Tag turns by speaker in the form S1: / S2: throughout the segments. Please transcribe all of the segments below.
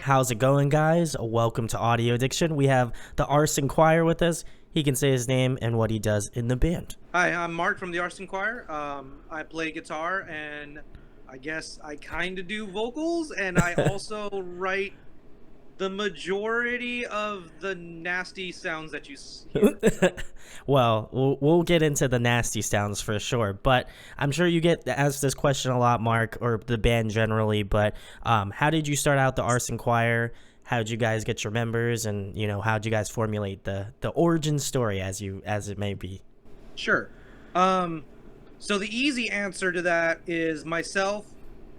S1: How's it going, guys? Welcome to Audio Addiction. We have the Arson Choir with us. He can say his name and what he does in the band.
S2: Hi, I'm Marc from the Arson Choir. I play guitar, and I guess I kind of do vocals, and I also write the majority of the nasty sounds that you hear.
S1: Well, we'll get into the nasty sounds for sure, but I'm sure you get asked this question a lot, Marc, or the band generally, but how did you start out the Arson Choir? How did you guys get your members, and how did you guys formulate the origin story as it may be?
S2: Sure. So the easy answer to that is myself,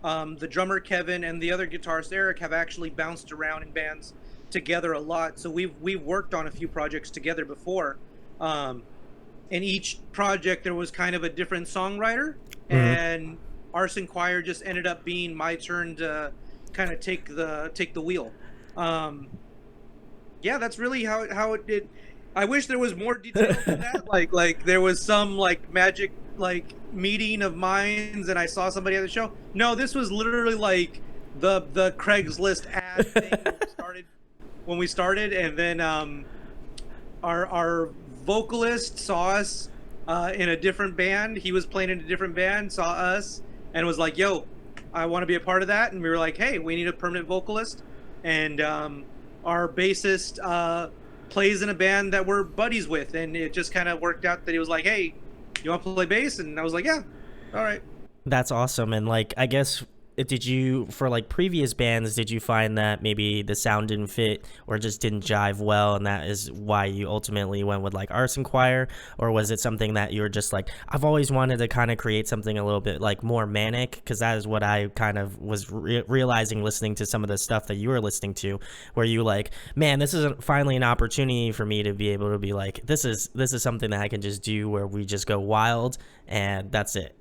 S2: the drummer Kevin, and the other guitarist Eric have actually bounced around in bands together a lot. So we've worked on a few projects together before. In each project there was kind of a different songwriter, and Arson Choir just ended up being my turn to kind of take the wheel. Yeah, that's really how it did. I wish there was more detail than that. Like there was some magic meeting of minds and I saw somebody at the show. No, this was literally like the Craigslist ad thing when we started, and then our vocalist saw us in a different band. He was playing in a different band, saw us, and was like, "Yo, I want to be a part of that." And we were like, "Hey, we need a permanent vocalist." And our bassist plays in a band that we're buddies with, and it just kind of worked out that he was like, "Hey, you want to play bass?" And I was like, "Yeah, all right."
S1: That's awesome. And I guess, did you, for previous bands, did you find that maybe the sound didn't fit or just didn't jive well, and that is why you ultimately went with Arson Choir? Or was it something that you were just I've always wanted to kind of create something a little bit more manic? Because that is what I kind of was realizing listening to some of the stuff that you were listening to, where you man, this is finally an opportunity for me to be able to be this is something that I can just do, where we just go wild and that's it,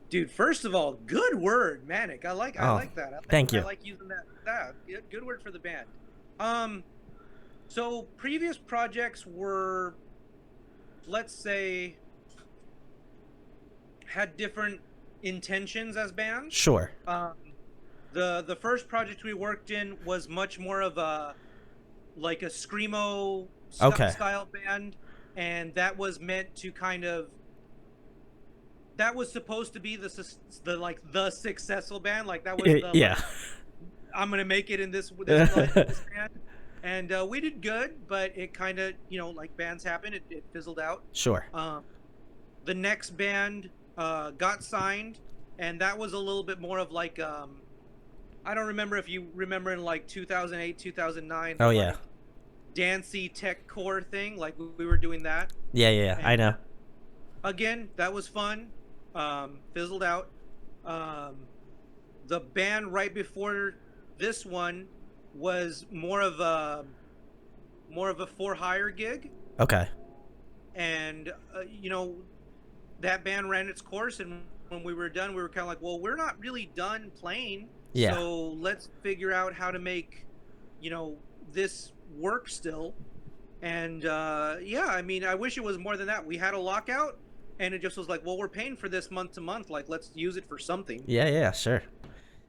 S2: Dude, first of all, good word, manic. I like that.
S1: Thank you.
S2: I like using that. Good word for the band. So previous projects were, let's say, had different intentions as bands.
S1: Sure.
S2: The first project we worked in was much more of a screamo style band, and that was meant to that was supposed to be the successful band. That was I'm gonna make it in this band, and we did good, but it kind of bands happen, it fizzled out.
S1: Sure.
S2: The next band got signed, and that was a little bit more of I don't remember if you remember in 2008 2009.
S1: Oh yeah.
S2: Dancey tech core thing, we were doing that.
S1: Yeah, I know.
S2: Again, that was fun. Fizzled out. The band right before this one was more of a for hire gig.
S1: Okay.
S2: And that band ran its course, and when we were done, we were kind of well, we're not really done playing.
S1: Yeah.
S2: So let's figure out how to make this work still. And yeah, I mean, I wish it was more than that. We had a lockout, and it just was well, we're paying for this month to month. Let's use it for something.
S1: Yeah, sure.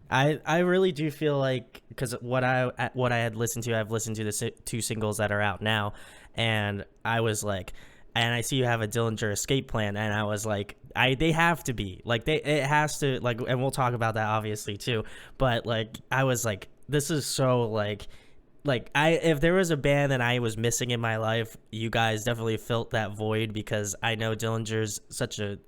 S1: I really do feel because what I had listened to, I've listened to the two singles that are out now, and I was and I see you have a Dillinger Escape Plan, and I was they have to be it has to and we'll talk about that obviously too, but I was this is so if there was a band that I was missing in my life, you guys definitely filled that void, because I know Dillinger's such a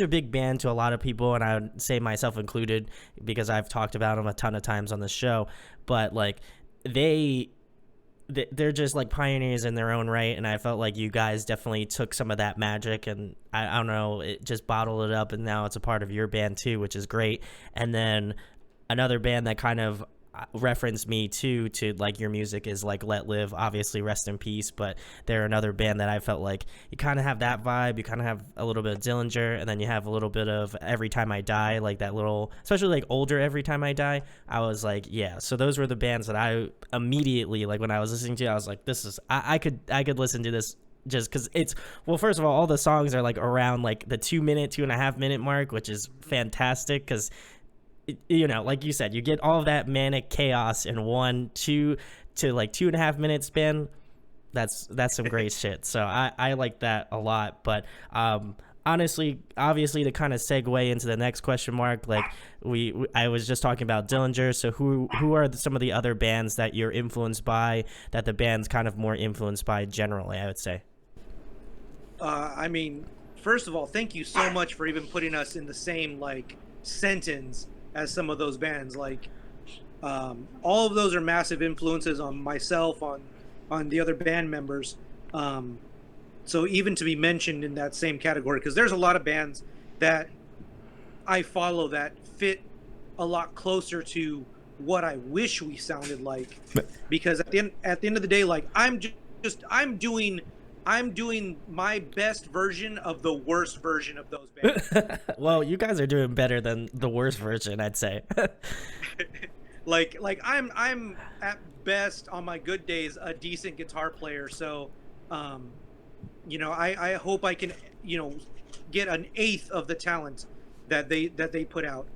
S1: big band to a lot of people, and I would say myself included, because I've talked about them a ton of times on the show. But they're just pioneers in their own right, and I felt you guys definitely took some of that magic, and I don't know, it just bottled it up, and now it's a part of your band too, which is great. And then another band that kind of referenced me to your music is Let Live, obviously rest in peace, but they're another band that I felt you kind of have that vibe. You kind of have a little bit of Dillinger, and then you have a little bit of Every Time I Die, that little, especially older Every Time I Die. I was yeah, so those were the bands that I immediately when I was listening to, I was this is I could listen to this, just because it's, well, first of all the songs are around the 2.5 minute mark, which is fantastic, because you know, like you said, you get all of that manic chaos in 2 to like 2.5 minute span. That's some great shit. So I like that a lot. But honestly, obviously, to kind of segue into the next question, Mark, like I was just talking about Dillinger. So who are some of the other bands that you're influenced by, that the band's kind of more influenced by generally, I would say?
S2: I mean, first of all, thank you so much for even putting us in the same like sentence as some of those bands. Like, all of those are massive influences on myself, on the other band members. So even to be mentioned in that same category, because there's a lot of bands that I follow that fit a lot closer to what I wish we sounded like. Because at the end of the day, like I'm doing my best version of the worst version of those bands.
S1: Well, you guys are doing better than the worst version, I'd say.
S2: like I'm at best on my good days a decent guitar player. So, I hope I can, get an eighth of the talent that they put out.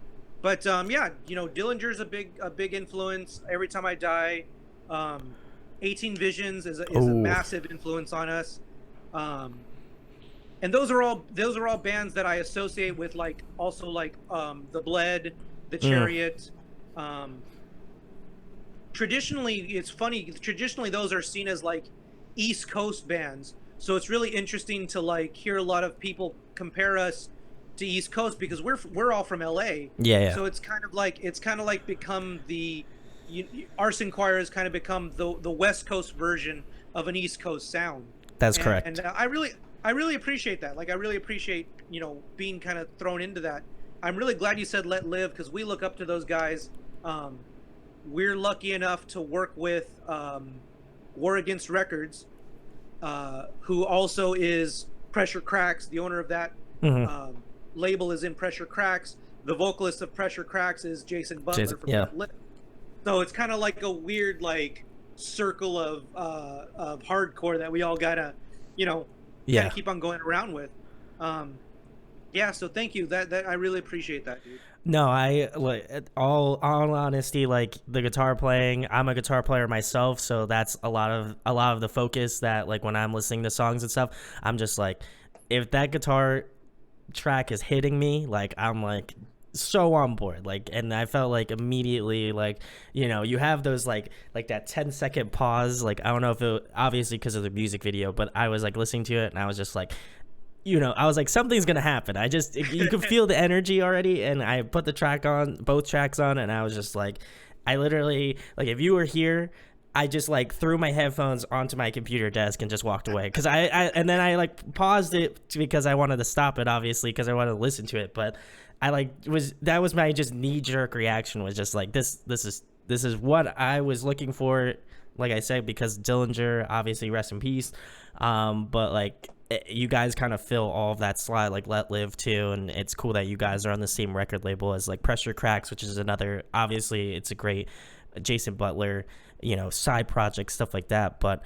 S2: But Dillinger's a big influence. Every Time I Die, 18 Visions is a massive influence on us. And those are all bands that I associate with, like also like the Bled, the Chariot. Traditionally, it's funny. Traditionally, those are seen as like East Coast bands. So it's really interesting to like hear a lot of people compare us to East Coast because we're all from LA.
S1: Yeah.
S2: So it's kind of like become the Arson Choir has kind of become the West Coast version of an East Coast sound.
S1: That's correct.
S2: And I really appreciate that. Like I really appreciate being kind of thrown into that. I'm really glad you said Let Live because we look up to those guys. We're lucky enough to work with War Against Records, who also is Pressure Cracks. The owner of that label is in Pressure Cracks. The vocalist of Pressure Cracks is Jason Butler from Let Live. So it's kind of like a weird like circle of hardcore that we all gotta keep on going around with. So thank you. That I really appreciate that, dude.
S1: No, I like all honesty, like the guitar playing. I'm a guitar player myself, so that's a lot of the focus that like when I'm listening to songs and stuff, I'm just like, if that guitar track is hitting me, like I'm like so on board. Like, and I felt like immediately, like you have those like that 10-second pause. Like I don't know if it obviously because of the music video, but I was like listening to it and I was just like, I was like, something's gonna happen. You could feel the energy already, and I put both tracks on, and I was just like, I literally, like, if you were here, I just like threw my headphones onto my computer desk and just walked away. Because and then I like paused it because I wanted to stop it, obviously, because I wanted to listen to it. But that was my just knee jerk reaction, was just like, this is what I was looking for. Like I said, because Dillinger, obviously, rest in peace. But like, you guys kind of fill all of that slide, like Let Live too, and it's cool that you guys are on the same record label as like Pressure Cracks, which is another, obviously it's a great Jason Butler side project, stuff like that. But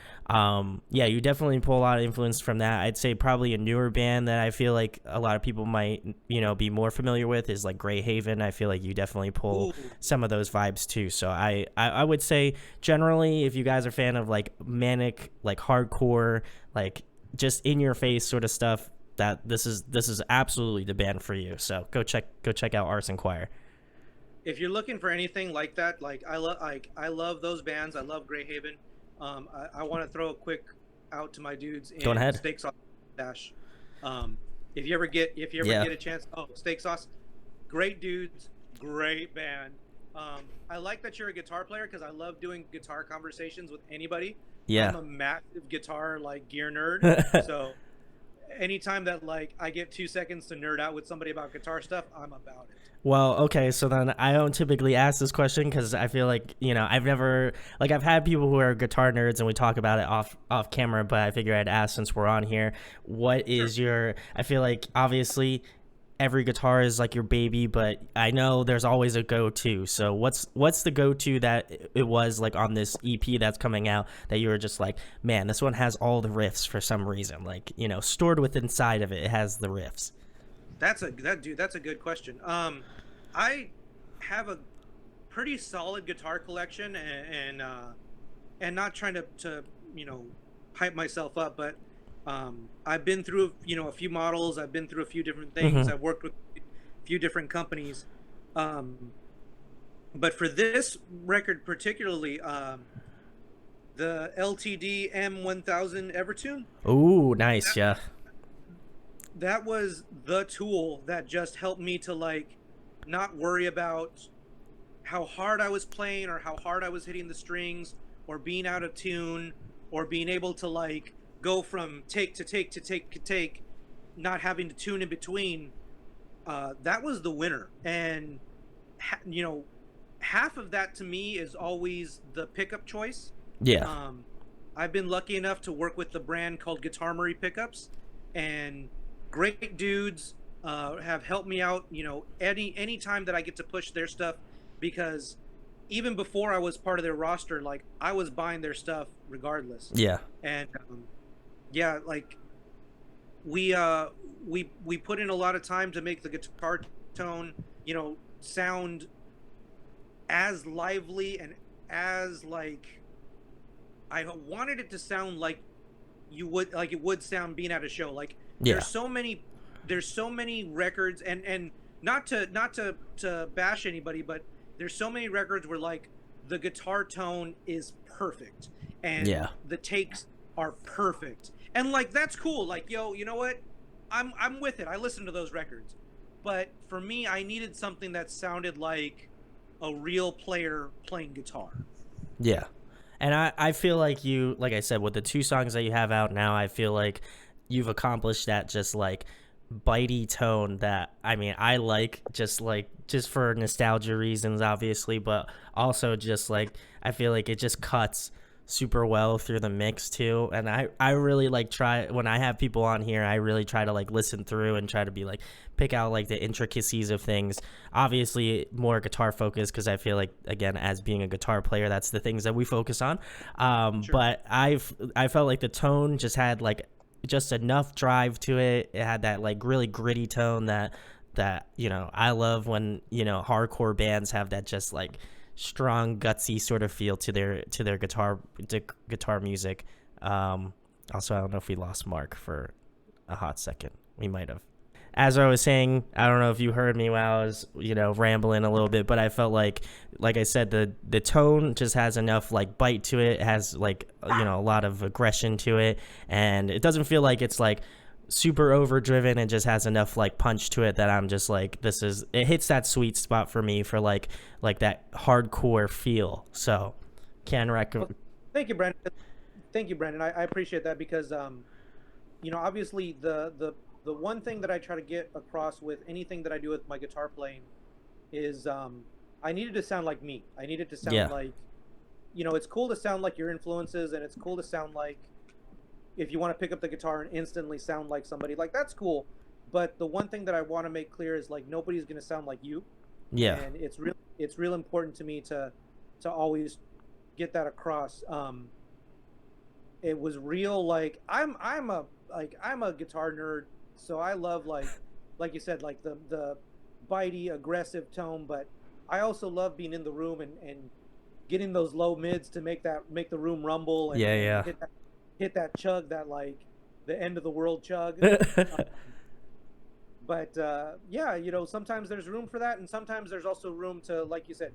S1: you definitely pull a lot of influence from that. I'd say probably a newer band that I feel like a lot of people might be more familiar with is like Grey Haven. I feel like you definitely pull some of those vibes too. So I would say generally, if you guys are a fan of like manic, like hardcore, like just in your face sort of stuff, that this is absolutely the band for you. So go check out Arson Choir.
S2: If you're looking for anything like that, like I love those bands. I love Grey Haven. I want to throw a quick out to my dudes in
S1: Go ahead.
S2: Steak Sauce Dash. If you ever get a chance, Steak Sauce, great dudes, great band. I like that you're a guitar player because I love doing guitar conversations with anybody.
S1: Yeah.
S2: I'm a massive guitar like gear nerd. So anytime that like I get 2 seconds to nerd out with somebody about guitar stuff, I'm about it.
S1: Well, okay, so then I don't typically ask this question because I feel like, I've had people who are guitar nerds and we talk about it off camera, but I figure I'd ask since we're on here. What is I feel like obviously every guitar is like your baby, but I know there's always a go-to. So what's the go-to that it was like on this EP that's coming out that you were just like, man, this one has all the riffs for some reason, like, stored within inside of it has the riffs.
S2: That's a good question. have a pretty solid guitar collection, and not trying to you know hype myself up, but I've been through a few models. I've been through a few different things.
S1: Mm-hmm.
S2: I've worked with a few different companies, um, but for this record particularly, the LTD M1000 Evertune,
S1: Ooh, nice.
S2: that,
S1: Yeah.
S2: that was the tool that just helped me to like not worry about how hard I was playing or how hard I was hitting the strings or being out of tune or being able to like go from take to take to take to take, not having to tune in between. That was the winner. And, you know, half of that to me is always the pickup choice.
S1: Yeah.
S2: Um, I've been lucky enough to work with the brand called Guitar Murray Pickups, and great dudes have helped me out. You know, any time that I get to push their stuff, because even before I was part of their roster, like I was buying their stuff regardless.
S1: Yeah.
S2: And yeah, like we we put in a lot of time to make the guitar tone, you know, sound as lively and as like I wanted it to sound like it would sound being at a show. Like
S1: Yeah.
S2: there's so many records, and not to bash anybody, but there's so many records where like the guitar tone is perfect and
S1: Yeah.
S2: the takes are perfect. And like that's cool. Like, yo, you know what? I'm with it. I listen to those records. But for me, I needed something that sounded like a real player playing guitar.
S1: Yeah. And I feel like you, like I said, with the two songs that you have out now, I feel like you've accomplished that just like bitey tone that, I mean, I like just for nostalgia reasons, obviously, but also just like, I feel like it just cuts super well through the mix too. And I really like try, when I have people on here, I really try to like listen through and try to be like, pick out like the intricacies of things, obviously more guitar focused, because I feel like, again, as being a guitar player, that's the things that we focus on.
S2: Sure.
S1: But I felt like the tone just had like just enough drive to it. It had that like really gritty tone that you know, I love when, you know, hardcore bands have that just like strong gutsy sort of feel to their guitar music. Also, I don't know if we lost Mark for a hot second. We might have. As I was saying, I don't know if you heard me while I was, you know, rambling a little bit, but I felt like I said, the tone just has enough like bite to it. It has like, you know, a lot of aggression to it, and it doesn't feel like it's like super overdriven. It just has enough like punch to it that I'm just like, it hits that sweet spot for me for like that hardcore feel. So can
S2: Well,
S1: recommend.
S2: thank you, Brandon. Thank you, Brandon. I appreciate that because you know, obviously the one thing that I try to get across with anything that I do with my guitar playing is I needed to sound like me. I needed to sound
S1: Yeah.
S2: like, you know, it's cool to sound like your influences, and it's cool to sound like, if you want to pick up the guitar and instantly sound like somebody, like that's cool. But the one thing that I want to make clear is like nobody's going to sound like you,
S1: Yeah.
S2: and it's real important to me to always get that across. It was real, like I'm a guitar nerd, so I love like you said, like the bitey aggressive tone, but I also love being in the room and getting those low mids to make the room rumble and
S1: Yeah.
S2: hit that chug, that like the end of the world chug.
S1: Yeah.
S2: But yeah, you know, sometimes there's room for that, and sometimes there's also room to, like you said,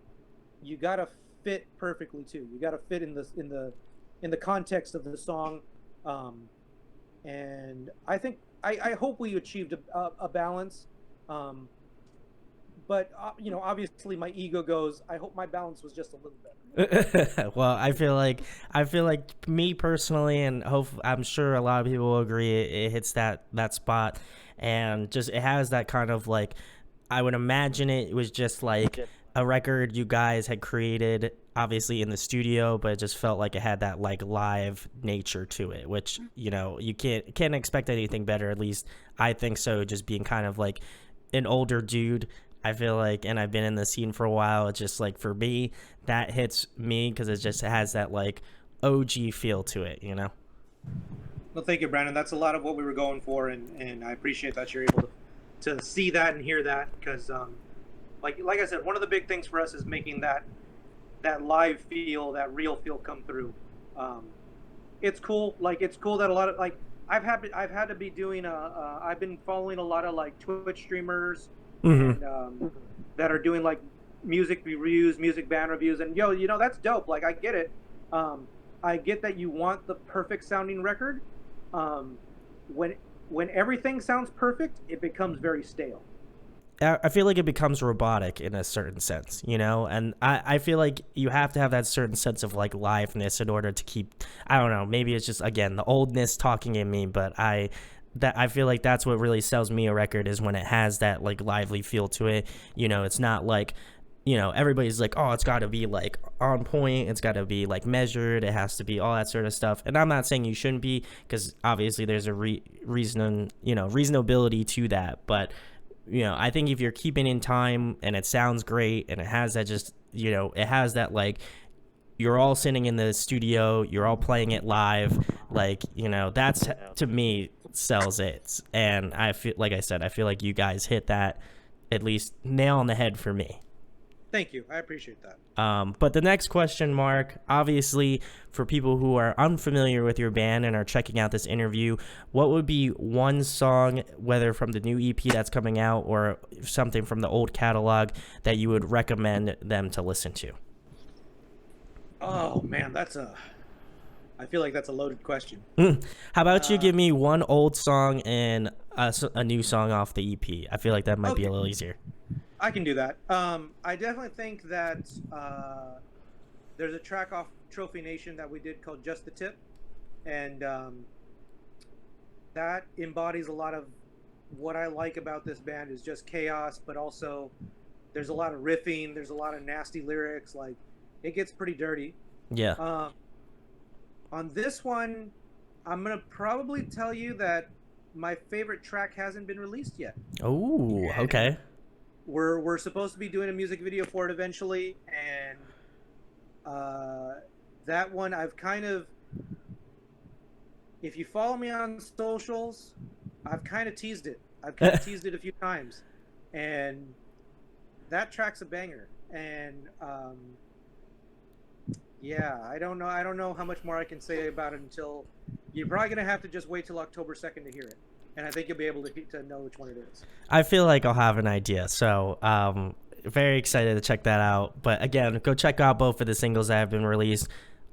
S2: you gotta fit perfectly too. You gotta fit in the context of the song, and I think I hope we achieved a balance. Um, but you know, obviously, my ego goes. I hope my balance was just a little better.
S1: Well, I feel like me personally, and I'm sure a lot of people will agree, it hits that spot, and just it has that kind of like, I would imagine it was just like a record you guys had created, obviously in the studio, but it just felt like it had that like live nature to it, which, you know, you can't expect anything better. At least I think so. Just being kind of like an older dude, I feel like, and I've been in the scene for a while. It's just like, for me, that hits me because it just has that like OG feel to it, you know?
S2: Well, thank you, Brandon. That's a lot of what we were going for, and I appreciate that you're able to see that and hear that, because like I said, one of the big things for us is making that live feel, that real feel come through. Um, it's cool. Like it's cool that a lot of like I've had to be doing I've been following a lot of like Twitch streamers
S1: Mm-hmm.
S2: and that are doing like music reviews, music band reviews, and yo, that's dope. Like I get it. Um, I get that you want the perfect sounding record. Um, when everything sounds perfect, it becomes very stale.
S1: I feel like it becomes robotic in a certain sense, and I feel like you have to have that certain sense of like liveness in order to keep, I don't know, maybe it's just, again, the oldness talking in me, but I feel like that's what really sells me a record is when it has that like lively feel to it. It's not like, everybody's like, oh, it's got to be like on point, it's got to be like measured, it has to be all that sort of stuff. And I'm not saying you shouldn't be, because obviously there's a reasonability to that, but I think if you're keeping in time and it sounds great and it has that just, it has that like you're all sitting in the studio, you're all playing it live, like, that's to me sells it. And I feel like I said, I feel like you guys hit that at least nail on the head for me.
S2: Thank you. I appreciate that.
S1: But the next question, Mark, obviously for people who are unfamiliar with your band and are checking out this interview, what would be one song, whether from the new EP that's coming out or something from the old catalog, that you would recommend them to listen to?
S2: Oh man, I feel like that's a loaded question.
S1: How about you give me one old song and a new song off the EP? I feel like that might be a little easier.
S2: I can do that. I definitely think that there's a track off Trophy Nation that we did called Just the Tip, and that embodies a lot of what I like about this band is just chaos, but also there's a lot of riffing, there's a lot of nasty lyrics, like it gets pretty dirty.
S1: Yeah.
S2: On this one, I'm gonna probably tell you that my favorite track hasn't been released yet.
S1: Oh, okay.
S2: We're supposed to be doing a music video for it eventually, and that one I've kind of, if you follow me on socials, I've kind of teased it. I've kind of teased it a few times, and that track's a banger. And yeah, I don't know how much more I can say about it until you're probably gonna have to just wait till October 2nd to hear it. And I think you'll be able to know which one it is.
S1: I feel like I'll have an idea. So very excited to check that out. But again, go check out both of the singles that have been released.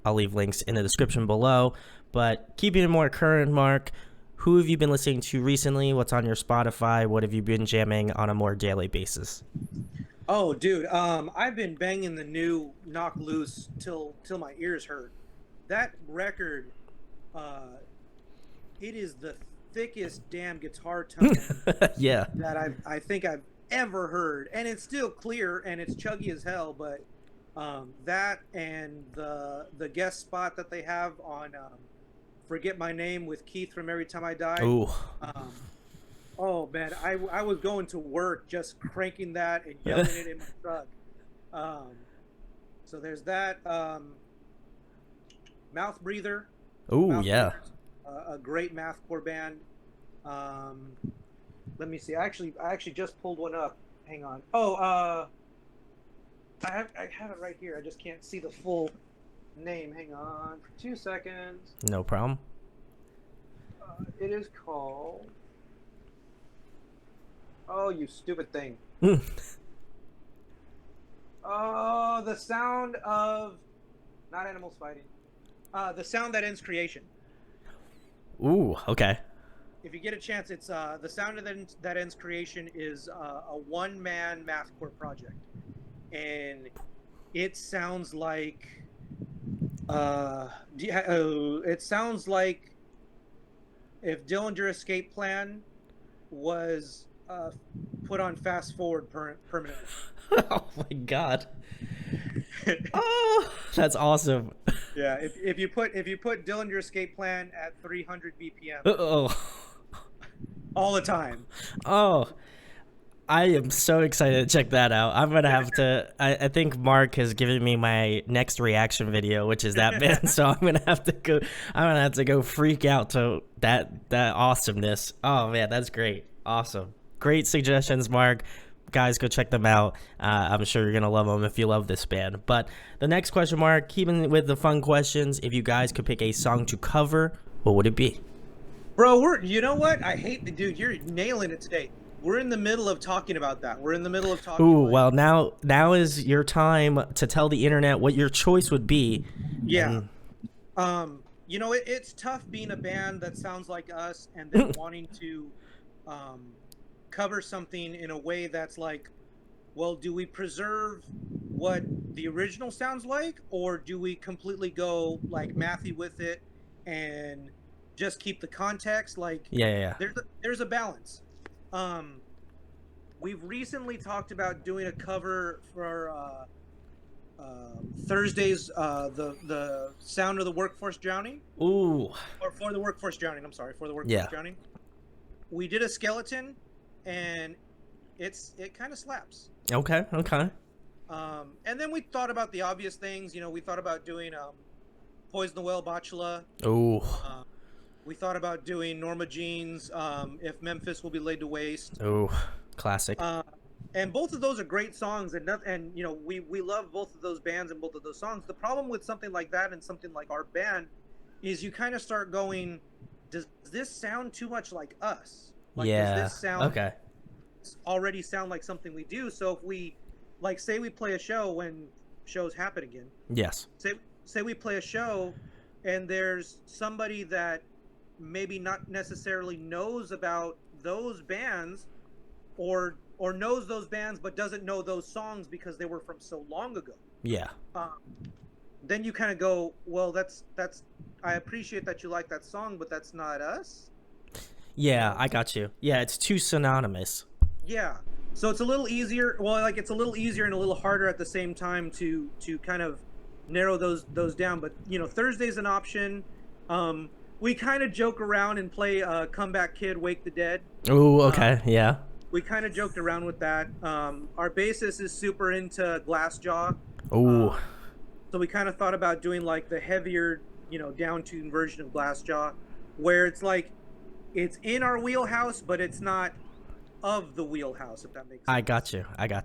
S1: I'll leave links in the description below. But keeping it more current, Mark, who have you been listening to recently? What's on your Spotify? What have you been jamming on a more daily basis?
S2: Oh, dude, I've been banging the new Knock Loose till my ears hurt. That record, it is the thickest damn guitar tone
S1: Yeah.
S2: that I think I've ever heard, and it's still clear and it's chuggy as hell. But that and the guest spot that they have on "Forget My Name" with Keith from Every Time I Die.
S1: Ooh.
S2: Oh man, I was going to work just cranking that and yelling it in my truck. So there's that. Mouth Breather.
S1: Ooh, yeah.
S2: A great mathcore band. Let me see. I actually just pulled one up. Hang on. Oh, I have it right here. I just can't see the full name. Hang on for 2 seconds.
S1: No problem.
S2: It is called. Oh, you stupid thing. Oh, the sound of, not animals fighting. The sound that ends creation.
S1: Ooh, okay.
S2: If you get a chance, it's the sound that ends creation is a one-man mathcore project, and it sounds like it sounds like if Dillinger Escape Plan was put on fast forward permanently.
S1: Oh my god. Oh, that's awesome.
S2: Yeah, if you put Dillinger Escape Plan at 300 BPM.
S1: Oh.
S2: All the time.
S1: Oh, I am so excited to check that out. I'm gonna have to. I think Mark has given me my next reaction video, which is that band. So I'm gonna have to go. I'm gonna have to go freak out to that awesomeness. Oh man, that's great. Awesome. Great suggestions, Mark. guys, go check them out. I'm sure you're gonna love them if you love this band. But the next question, Mark, keeping with the fun questions, if you guys could pick a song to cover, what would it be?
S2: Bro, you know what? I hate the dude. You're nailing it today. We're in the middle of talking about that. We're in the middle of talking.
S1: Ooh, well, now is your time to tell the internet what your choice would be.
S2: Yeah. You know, it's tough being a band that sounds like us and then wanting to cover something in a way that's like, well, do we preserve what the original sounds like, or do we completely go like mathy with it and just keep the context? Like,
S1: Yeah.
S2: there's a balance. We've recently talked about doing a cover for Thursday's the sound of the workforce drowning.
S1: Ooh.
S2: Or for the workforce drowning. I'm sorry, for the workforce drowning. We did a skeleton, and it kind of slaps.
S1: Okay.
S2: And then we thought about the obvious things. You know, we thought about doing Poison the Well, Botula.
S1: Ooh.
S2: We thought about doing Norma Jean's If Memphis Will Be Laid to Waste.
S1: Ooh, classic.
S2: And both of those are great songs, and you know, we love both of those bands and both of those songs. The problem with something like that and something like our band is you kind of start going, does this sound too much like us? Like, does this sound already sound like something we do? So if we, like, say we play a show when shows happen again.
S1: Yes.
S2: Say we play a show and there's somebody that maybe not necessarily knows about those bands or knows those bands but doesn't know those songs because they were from so long ago.
S1: Yeah.
S2: Then you kind of go, well, that's I appreciate that you like that song, but that's not us.
S1: Yeah, I got you. Yeah, it's too synonymous.
S2: Yeah. So it's a little easier. Well, like, it's a little easier and a little harder at the same time to kind of narrow those down. But, you know, Thursday's an option. We kind of joke around and play Comeback Kid, Wake the Dead.
S1: Ooh, okay. Yeah.
S2: We kind of joked around with that. Our bassist is super into Glassjaw.
S1: Ooh.
S2: So we kind of thought about doing like the heavier, you know, down-tuned version of Glassjaw, where it's like, it's in our wheelhouse, but it's not of the wheelhouse, if that makes sense.
S1: I got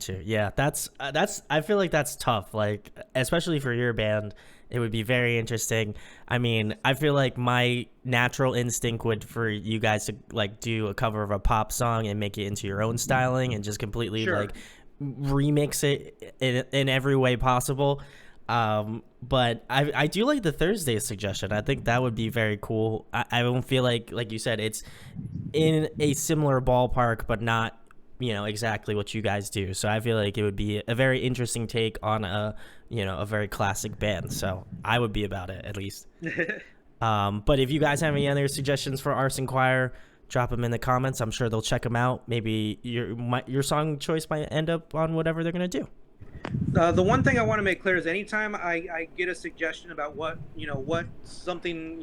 S1: you. Yeah, that's I feel like that's tough, like, especially for your band. It would be very interesting. I mean, I feel like my natural instinct would for you guys to like do a cover of a pop song and make it into your own styling and just completely like remix it in every way possible. But I do like the Thursday suggestion. I think that would be very cool. I don't feel like you said, it's in a similar ballpark, but not, you know, exactly what you guys do. So I feel like it would be a very interesting take on a very classic band. So I would be about it, at least. But if you guys have any other suggestions for Arson Choir, drop them in the comments. I'm sure they'll check them out. Maybe your song choice might end up on whatever they're gonna do.
S2: The one thing I want to make clear is anytime I get a suggestion about what something,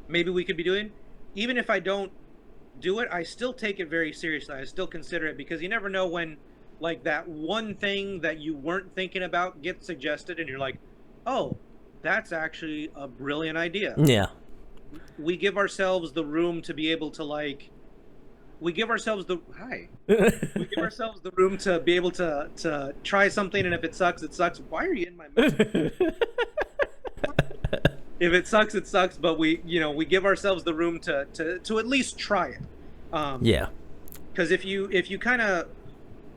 S2: maybe we could be doing, even if I don't do it, I still take it very seriously. I still consider it, because you never know when, like, that one thing that you weren't thinking about gets suggested and you're like, oh, that's actually a brilliant idea.
S1: Yeah.
S2: We give ourselves the room to be able to, like, we give ourselves the room to be able to try something, and if it sucks, it sucks. Why are you in my mouth? If it sucks, it sucks. But we give ourselves the room to at least try it.
S1: Yeah.
S2: Because if you kind of,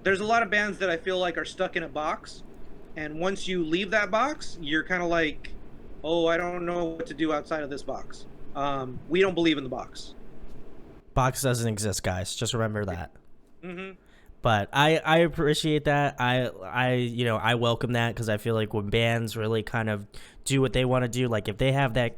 S2: there's a lot of bands that I feel like are stuck in a box, and once you leave that box, you're kind of like, oh, I don't know what to do outside of this box. We don't believe in the box.
S1: Box doesn't exist, guys. Just remember that.
S2: Mm-hmm.
S1: But I appreciate that. I welcome that, because I feel like when bands really kind of do what they want to do, like if they have their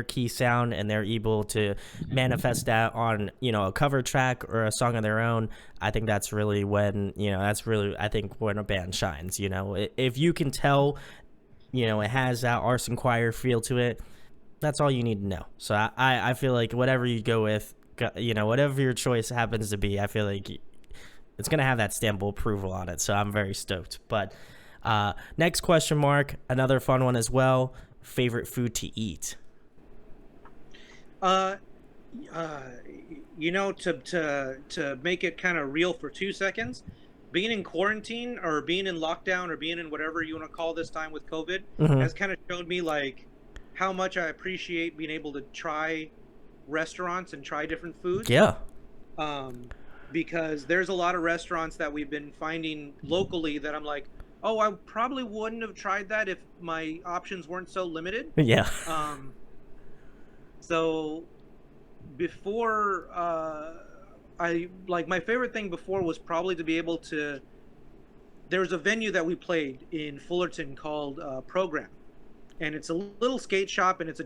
S1: key sound and they're able to manifest that on, a cover track or a song of their own, I think that's really when, I think when a band shines. If you can tell, it has that Arson Choir feel to it, that's all you need to know. So I feel like whatever you go with, whatever your choice happens to be, I feel like it's going to have that stamp of approval on it. So I'm very stoked. But next question, Mark, another fun one as well. Favorite food to eat?
S2: To make it kind of real for 2 seconds, being in quarantine or being in lockdown or being in whatever you want to call this time with COVID
S1: Hmm.
S2: has kind of showed me like how much I appreciate being able to try restaurants and try different foods.
S1: Yeah.
S2: Um, because there's a lot of restaurants that we've been finding locally that I'm like, oh, I probably wouldn't have tried that if my options weren't so limited.
S1: Yeah.
S2: Um, so before I like my favorite thing before was probably to be able to. There was a venue that we played in Fullerton called Program, and it's a little skate shop, and it's a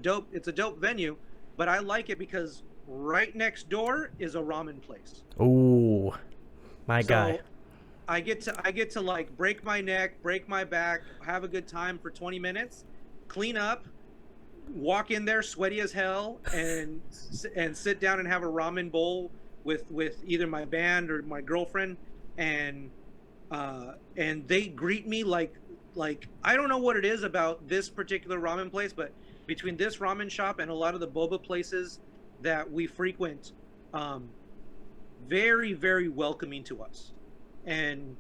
S2: dope venue, but I like it because right next door is a ramen place.
S1: Ooh, my guy.
S2: So I get to like break my neck, break my back, have a good time for 20 minutes, clean up, walk in there sweaty as hell, and sit down and have a ramen bowl with either my band or my girlfriend, and and they greet me like I don't know what it is about this particular ramen place, but between this ramen shop and a lot of the boba places that we frequent, um, very very welcoming to us, and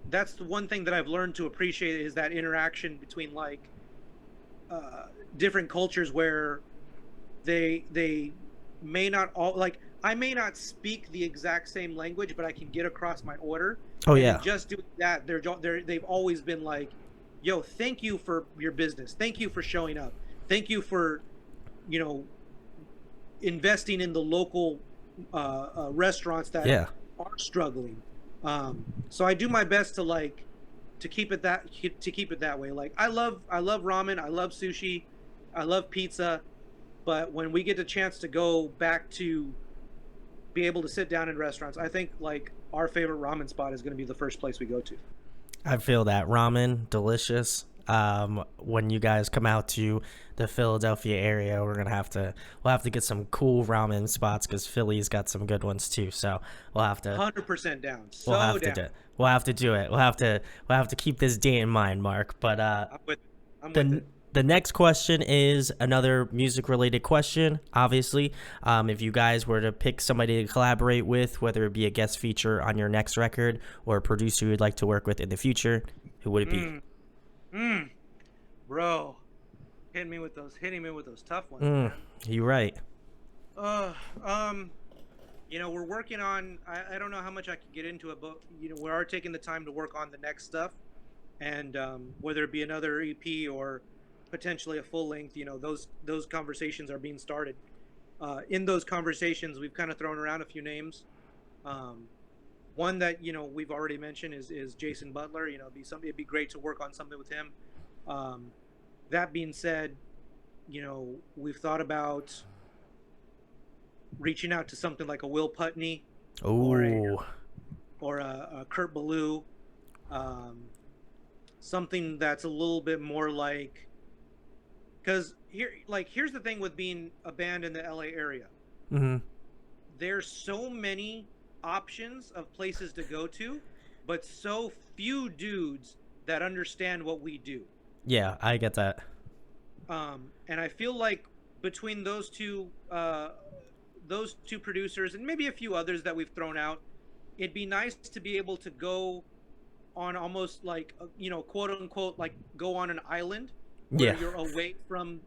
S2: that's the one thing that I've learned to appreciate is that interaction between like uh, different cultures where they may not all like I may not speak the exact same language, but I can get across my order.
S1: Oh
S2: And in
S1: yeah.
S2: just doing that, they've always been like, "Yo, thank you for your business. Thank you for showing up. Thank you for, you know, investing in the local restaurants that
S1: Yeah.
S2: are struggling." So I do my best to like to keep it that way. Like I love ramen, I love sushi, I love pizza, but when we get a chance to go back to be able to sit down in restaurants, I think like our favorite ramen spot is going to be the first place we go to.
S1: I feel that ramen delicious. When you guys come out to the Philadelphia area, we'll have to get some cool ramen spots because Philly's got some good ones too. So we'll have to
S2: 100% down.
S1: we'll
S2: So
S1: have to
S2: down.
S1: do we'll have to do it. We'll have to keep this date in mind, Mark. But
S2: I'm with I'm with
S1: the
S2: it.
S1: the next question is another music related question. Obviously, if you guys were to pick somebody to collaborate with, whether it be a guest feature on your next record or a producer you'd like to work with in the future, who would it be?
S2: Mm, mm, bro, hitting me with those tough ones,
S1: Mm,
S2: man.
S1: you right.
S2: Uh, um, we're working on. I don't know how much I can get into it, but we are taking the time to work on the next stuff, and whether it be another EP or potentially a full length, those conversations are being started. In those conversations, we've kind of thrown around a few names. Um, One that we've already mentioned is Jason Butler. It'd be great to work on something with him. Um, that being said, we've thought about reaching out to something like a Will Putney or a
S1: Oh,
S2: a Kurt Ballou, um, something that's a little bit more like because here's the thing with being a band in the LA area.
S1: mm-hmm.
S2: There's so many options of places to go to, but so few dudes that understand what we do.
S1: Yeah, I get that.
S2: And I feel like between those two producers and maybe a few others that we've thrown out, it'd be nice to be able to go on almost like quote unquote like go on an island where
S1: Yeah,
S2: you're away from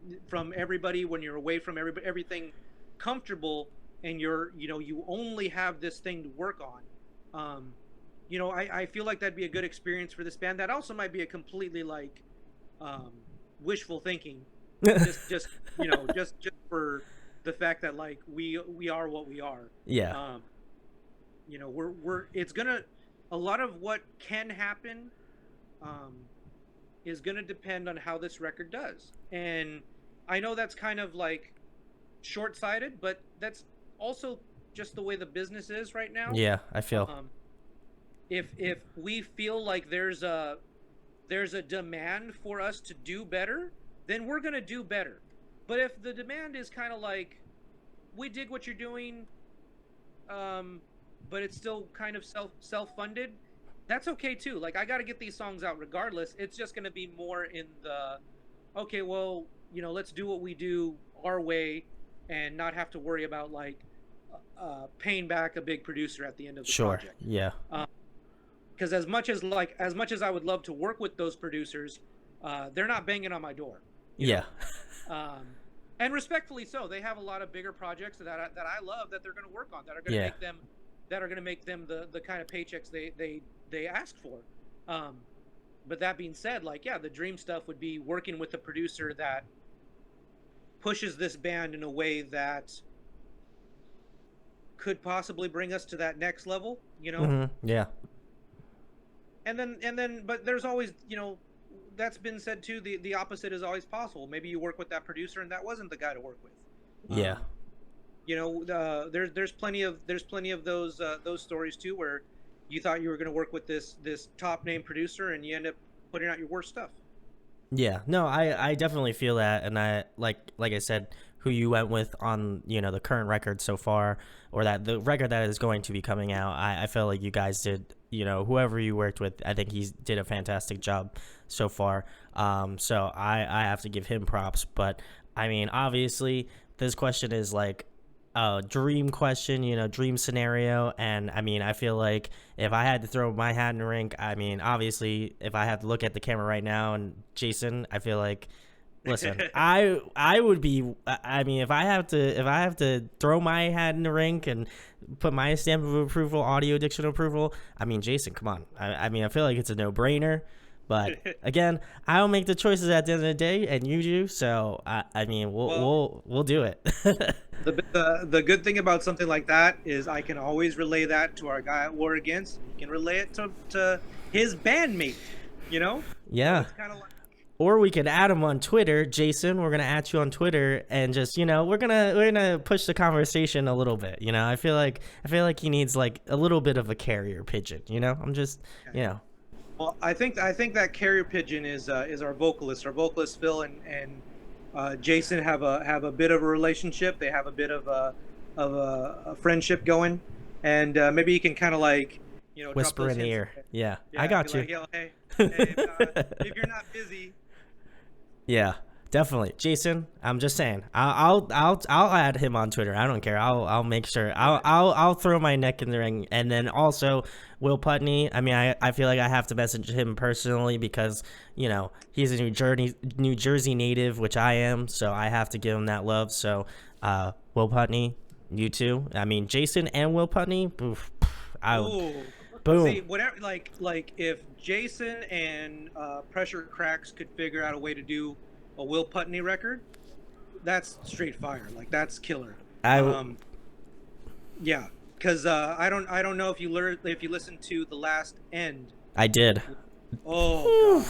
S2: everybody, when you're away from everything comfortable, and you only have this thing to work on. I feel like that'd be a good experience for this band. That also might be a completely like um, wishful thinking, just just for the fact that like we are what we are.
S1: yeah,
S2: um, we're it's gonna a lot of what can happen um, is gonna depend on how this record does. And I know that's kind of like short-sighted, but that's also just the way the business is right now.
S1: yeah. I feel.
S2: um, if we feel like there's a demand for us to do better, then we're gonna do better. But if the demand is kind of like, we dig what you're doing, um, but it's still kind of self-funded, that's okay too. Like, I got to get these songs out regardless. It's just gonna be more in the, okay, well, let's do what we do our way, and not have to worry about like paying back a big producer at the end of the
S1: Sure.
S2: project.
S1: Yeah.
S2: Um, because as much as I would love to work with those producers, they're not banging on my door, you
S1: Yeah.
S2: know. Um, and respectfully so, they have a lot of bigger projects that I love that they're going to work on that are going to
S1: Yeah.
S2: make them the kind of paychecks they ask for. Um, but that being said, like, yeah, the dream stuff would be working with a producer that pushes this band in a way that could possibly bring us to that next level, you know.
S1: Yeah.
S2: But there's always, you know, that's been said too. The opposite is always possible. Maybe you work with that producer and that wasn't the guy to work with.
S1: Yeah.
S2: You know, there's plenty of those stories too, where you thought you were going to work with this top name producer and you end up putting out your worst stuff.
S1: Yeah, no, I definitely feel that, and I like I said, who you went with on the current record so far, or that the record that is going to be coming out. I feel like you guys did, whoever you worked with, I think he did a fantastic job so far. So I have to give him props, but I mean, obviously, this question is like a dream question, dream scenario. And I mean, I feel like if I had to throw my hat in the ring, I mean, obviously, if I have to look at the camera right now and Jason, I feel like, listen, I would be, I mean, if I have to throw my hat in the ring and put my stamp of approval, audio addiction approval, I mean, Jason, come on. I mean, I feel like it's a no-brainer. But again, I don't make the choices at the end of the day, and you do. So I mean, we'll do it.
S2: The good thing about something like that is I can always relay that to our guy at War Against. He can relay it to his bandmate. You know?
S1: Yeah.
S2: So it's kind of like.
S1: Or we could add him on Twitter, Jason. We're gonna add you on Twitter, and just we're gonna push the conversation a little bit. I feel like he needs like a little bit of a carrier pigeon. I'm just
S2: Well, I think that carrier pigeon is our vocalist. Our vocalist Phil and Jason have a bit of a relationship. They have a bit of a friendship going, and maybe you can kind of like
S1: whisper in the ear. Yeah, I got you.
S2: Like, yo, hey, if you're not busy.
S1: Yeah, definitely, Jason. I'm just saying. I'll add him on Twitter. I don't care. I'll make sure. I'll throw my neck in the ring, and then also Will Putney. I mean, I feel like I have to message him personally because he's a New Jersey native, which I am, so I have to give him that love. So, Will Putney, you too. I mean, Jason and Will Putney. Oof, boom.
S2: See, whatever. Like if Jason and Pressure Cracks could figure out a way to do a Will Putney record, that's straight fire. Like that's killer. Yeah, because I don't know if you listened to The Last End.
S1: I did.
S2: Oh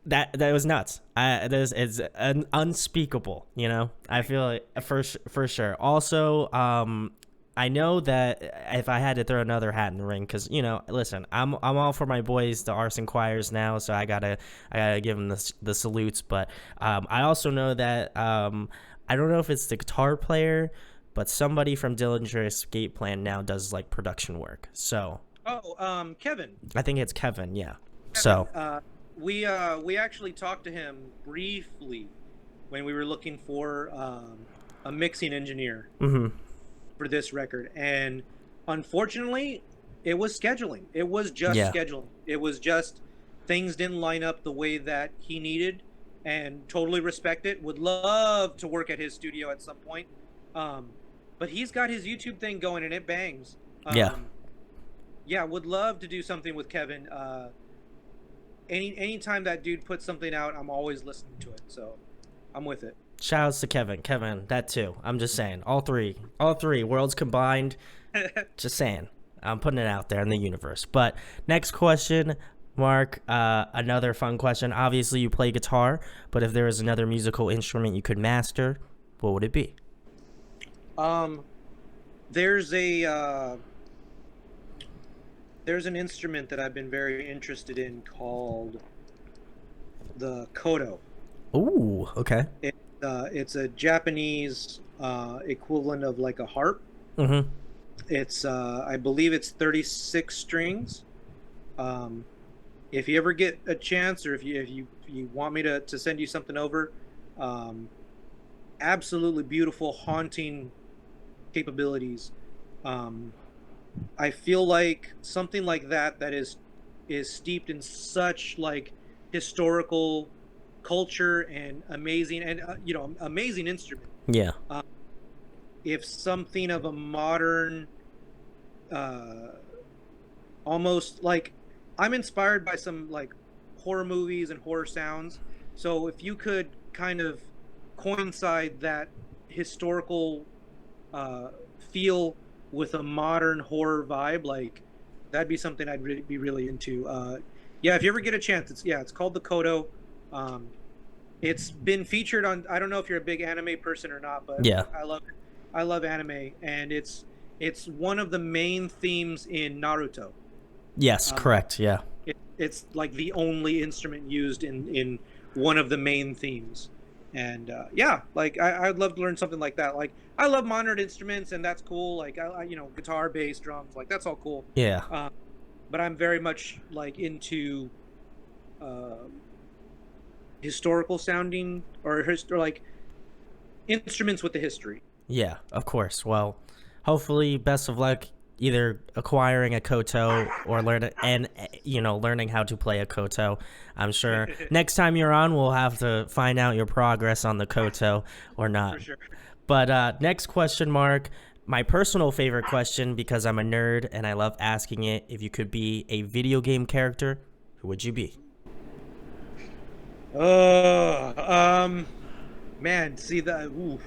S2: God.
S1: That was nuts. It's unspeakable. I feel like for sure. Also, I know that if I had to throw another hat in the ring, because listen, I'm all for my boys, the Arson Choirs now, so I gotta give them the salutes. But I also know that I don't know if it's the guitar player, but somebody from Dillinger Escape Plan now does like production work. So
S2: Kevin.
S1: I think it's Kevin. Yeah.
S2: Kevin,
S1: So
S2: we actually talked to him briefly when we were looking for a mixing engineer.
S1: Mm-hmm.
S2: For this record, and unfortunately it was scheduling. It was just scheduling. It was just things didn't line up the way that he needed, and totally respect it. Would love to work at his studio at some point, but he's got his YouTube thing going and it bangs. Would love to do something with Kevin. Anytime that dude puts something out, I'm always listening to it, so I'm with it.
S1: Shoutouts to Kevin, that too. I'm just saying, all three worlds combined. Just saying, I'm putting it out there in the universe. But next question, Mark, another fun question. Obviously, you play guitar, but if there was another musical instrument you could master, what would it be?
S2: There's an instrument that I've been very interested in called the koto.
S1: Ooh, okay.
S2: It's a Japanese equivalent of like a harp.
S1: Mm-hmm.
S2: It's I believe it's 36 strings. If you ever get a chance, or if you want me to send you something over, absolutely beautiful, haunting capabilities. I feel like something like that is steeped in such like historical culture and amazing and amazing instrument.
S1: Yeah.
S2: Uh, if something of a modern, uh, almost like, I'm inspired by some like horror movies and horror sounds. So if you could kind of coincide that historical uh, feel with a modern horror vibe, like that'd be something I'd be really into. Yeah, if you ever get a chance, it's called the Kodo. Um, it's been featured on. I don't know if you're a big anime person or not, but
S1: Yeah.
S2: I love anime, and it's one of the main themes in Naruto.
S1: Yes,
S2: Uh,
S1: correct. Yeah.
S2: it's like the only instrument used in one of the main themes, and yeah, like I'd love to learn something like that. Like I love modern instruments, and that's cool. Like guitar, bass, drums, like that's all cool.
S1: Yeah.
S2: Uh, but I'm very much like into uh, historical sounding or like instruments with the history.
S1: Yeah, of course. Well, hopefully, best of luck either acquiring a koto or learning how to play a koto. I'm sure next time you're on, we'll have to find out your progress on the koto or not.
S2: For sure.
S1: But next question, Mark. My personal favorite question, because I'm a nerd and I love asking it. If you could be a video game character, who would you be?
S2: Man, see that. Ooh.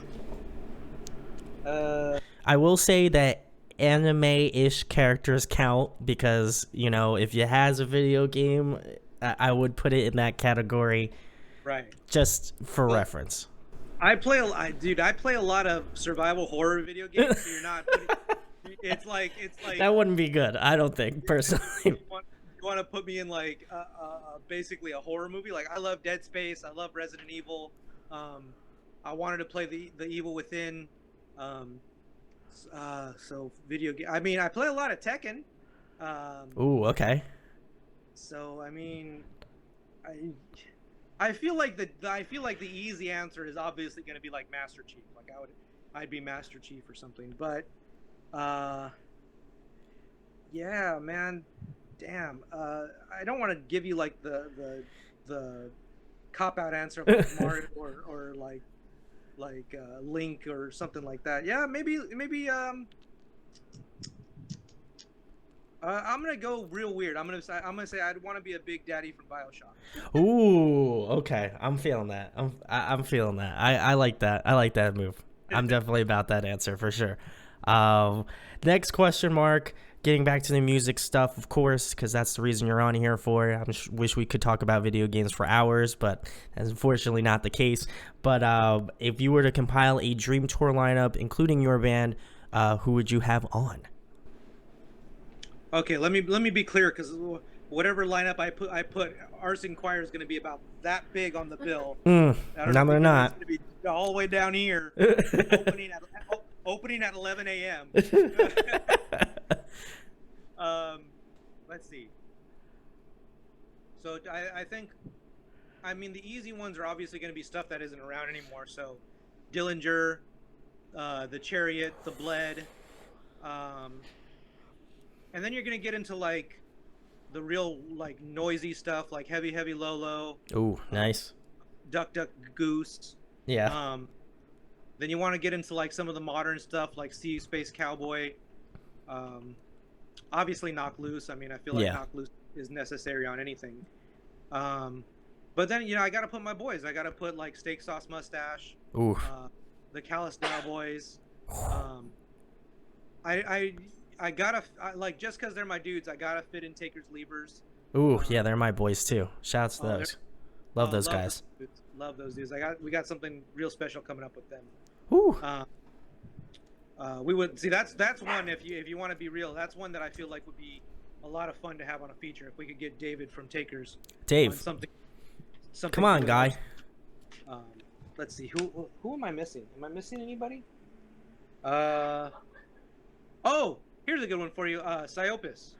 S1: I will say that anime-ish characters count because, if you has a video game, I would put it in that category
S2: Right.
S1: just for reference.
S2: I play a lot of survival horror video games. So you're not. It's like
S1: That wouldn't be good, I don't think, personally.
S2: you want to put me in like basically a horror movie. Like I love Dead Space. I love Resident Evil. I wanted to play the Evil Within. So video game. I mean, I play a lot of Tekken.
S1: Ooh, okay.
S2: So I mean, I feel like the easy answer is obviously going to be like Master Chief. Like I'd be Master Chief or something. But yeah, man, damn. I don't want to give you like the cop out answer like Mario or like Link or something like that. Yeah, maybe I'm gonna go real weird. I'm gonna say I'd want to be a Big Daddy from BioShock.
S1: Ooh, okay. I'm feeling that. I'm feeling that. I like that. I like that move. I'm definitely about that answer for sure. Next question, Mark. Getting back to the music stuff, of course, because that's the reason you're on here for. I wish we could talk about video games for hours, but that's unfortunately not the case. But if you were to compile a dream tour lineup, including your band, who would you have on?
S2: Okay, let me be clear, because whatever lineup I put Arson Choir is going to be about that big on the bill.
S1: No, they're not.
S2: It's going to be all the way down here, opening at 11 a.m. Let's see. So I think, I mean, the easy ones are obviously going to be stuff that isn't around anymore. So Dillinger, the Chariot, the Bled, and then you're going to get into like the real like noisy stuff like Heavy Heavy Low Low.
S1: Ooh, nice.
S2: Duck Duck Goose.
S1: Yeah.
S2: Then you want to get into like some of the modern stuff like Sea Space Cowboy. Obviously Knock Loose. I mean, I feel like Knock Loose is necessary on anything. But then I got to put my boys. I got to put like Steak Sauce Mustache.
S1: Ooh.
S2: The Callous Boys. I gotta like, just because they're my dudes, I gotta fit in Takers Levers.
S1: Ooh, yeah, they're my boys too. Shouts to those. Love those guys.
S2: Love those dudes. We got something real special coming up with them.
S1: Ooh.
S2: We would see that's one, if you want to be real, that's one that I feel like would be a lot of fun to have on a feature if we could get David from Takers.
S1: Dave.
S2: On something.
S1: Come on, guy.
S2: Let's see, who am I missing? Am I missing anybody? Oh, here's a good one for you. Psyopus.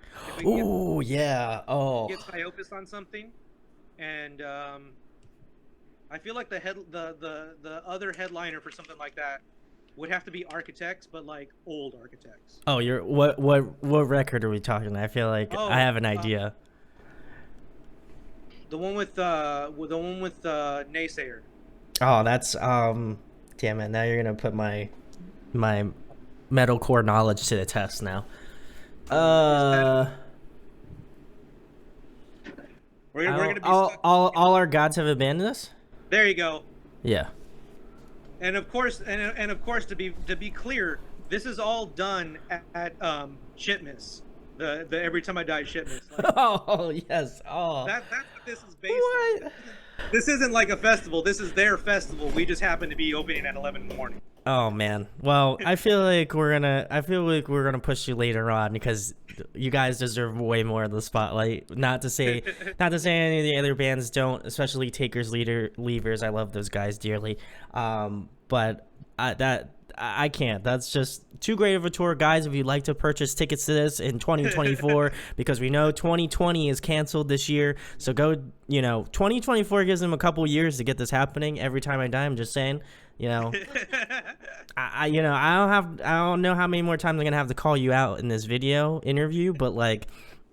S1: Ooh, yeah. Oh.
S2: Get Psyopus on something, and I feel like the other headliner for something like that would have to be Architects, but like old Architects.
S1: Oh, you're what record are we talking? I feel like I
S2: Oh,
S1: have an idea.
S2: the one with Naysayer.
S1: Oh, that's damn it. Now you're going to put my metalcore knowledge to the test now.
S2: Is that we're gonna be stuck.
S1: All our gods have abandoned us?
S2: There you go.
S1: Yeah.
S2: And of course, and of course, to be clear, this is all done at Shitmas. The Every Time I Die Shitmas. Like,
S1: Oh, yes. Oh.
S2: that's what this is based
S1: What?
S2: on. This isn't like a festival. This is their festival. We just happen to be opening at 11 in the morning.
S1: Oh man. Well, I feel like we're gonna push you later on because you guys deserve way more of the spotlight. Not to say any of the other bands don't, especially Takers Leavers. I love those guys dearly. But I can't. That's just too great of a tour, guys. If you'd like to purchase tickets to this in 2024, because we know 2020 is canceled this year, so go. 2024 gives them a couple years to get this happening. Every Time I Die, I'm just saying. I don't know how many more times I'm gonna have to call you out in this video interview, but like,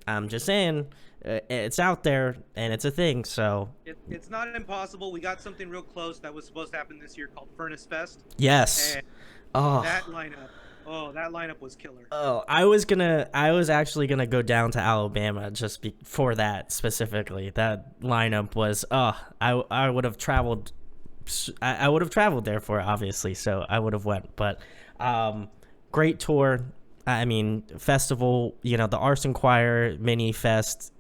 S1: I'm just saying, it's out there and it's a thing. So
S2: It's not impossible. We got something real close that was supposed to happen this year called Furnace Fest.
S1: yes.
S2: And
S1: Oh.
S2: that lineup was killer.
S1: Oh, I was actually gonna go down to Alabama just for that specifically. That lineup was, I would have traveled. I would have traveled there for it, obviously, so I would have went. But great tour. I mean, festival. The Arson Choir mini fest.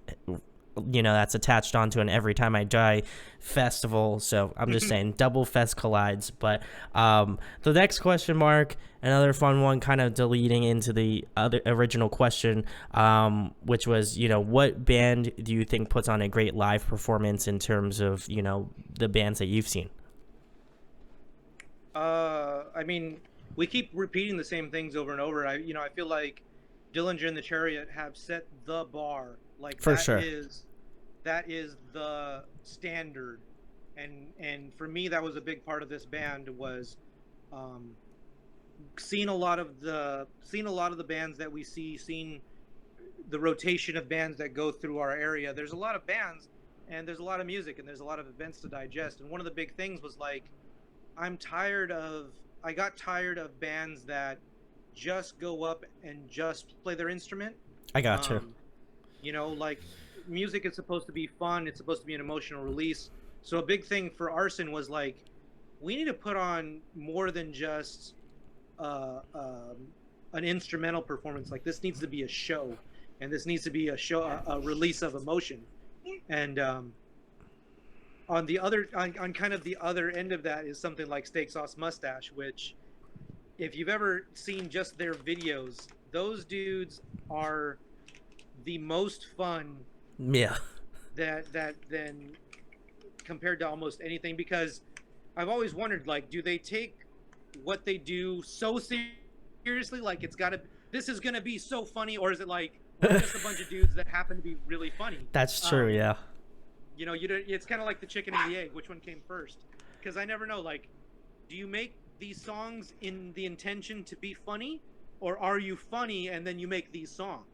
S1: That's attached onto an Every Time I Die festival. So I'm just saying, double fest collides. But the next question, Mark, another fun one, kind of deleting into the other original question, which was, what band do you think puts on a great live performance in terms of, the bands that you've seen?
S2: I mean, we keep repeating the same things over and over. I feel like Dillinger and the Chariot have set the bar. Like,
S1: For sure.
S2: That is the standard, and for me, that was a big part of this band was, seeing a lot of the bands that we see, seeing the rotation of bands that go through our area. There's a lot of bands, and there's a lot of music, and there's a lot of events to digest. And one of the big things was like, I got tired of bands that just go up and just play their instrument.
S1: I got you.
S2: Like, music is supposed to be fun. It's supposed to be an emotional release. So a big thing for Arson was like, we need to put on more than just an instrumental performance. Like, this needs to be a show, and this needs to be a release of emotion. And on kind of the other end of that is something like Steak Sauce Mustache, which, if you've ever seen just their videos, those dudes are the most fun.
S1: Yeah.
S2: That then compared to almost anything, because I've always wondered, like, do they take what they do so seriously? Like, this is gonna be so funny, or is it like, we're just a bunch of dudes that happen to be really funny?
S1: That's true. Yeah.
S2: It's kind of like the chicken and the egg. Which one came first? Because I never know. Like, do you make these songs in the intention to be funny, or are you funny and then you make these songs?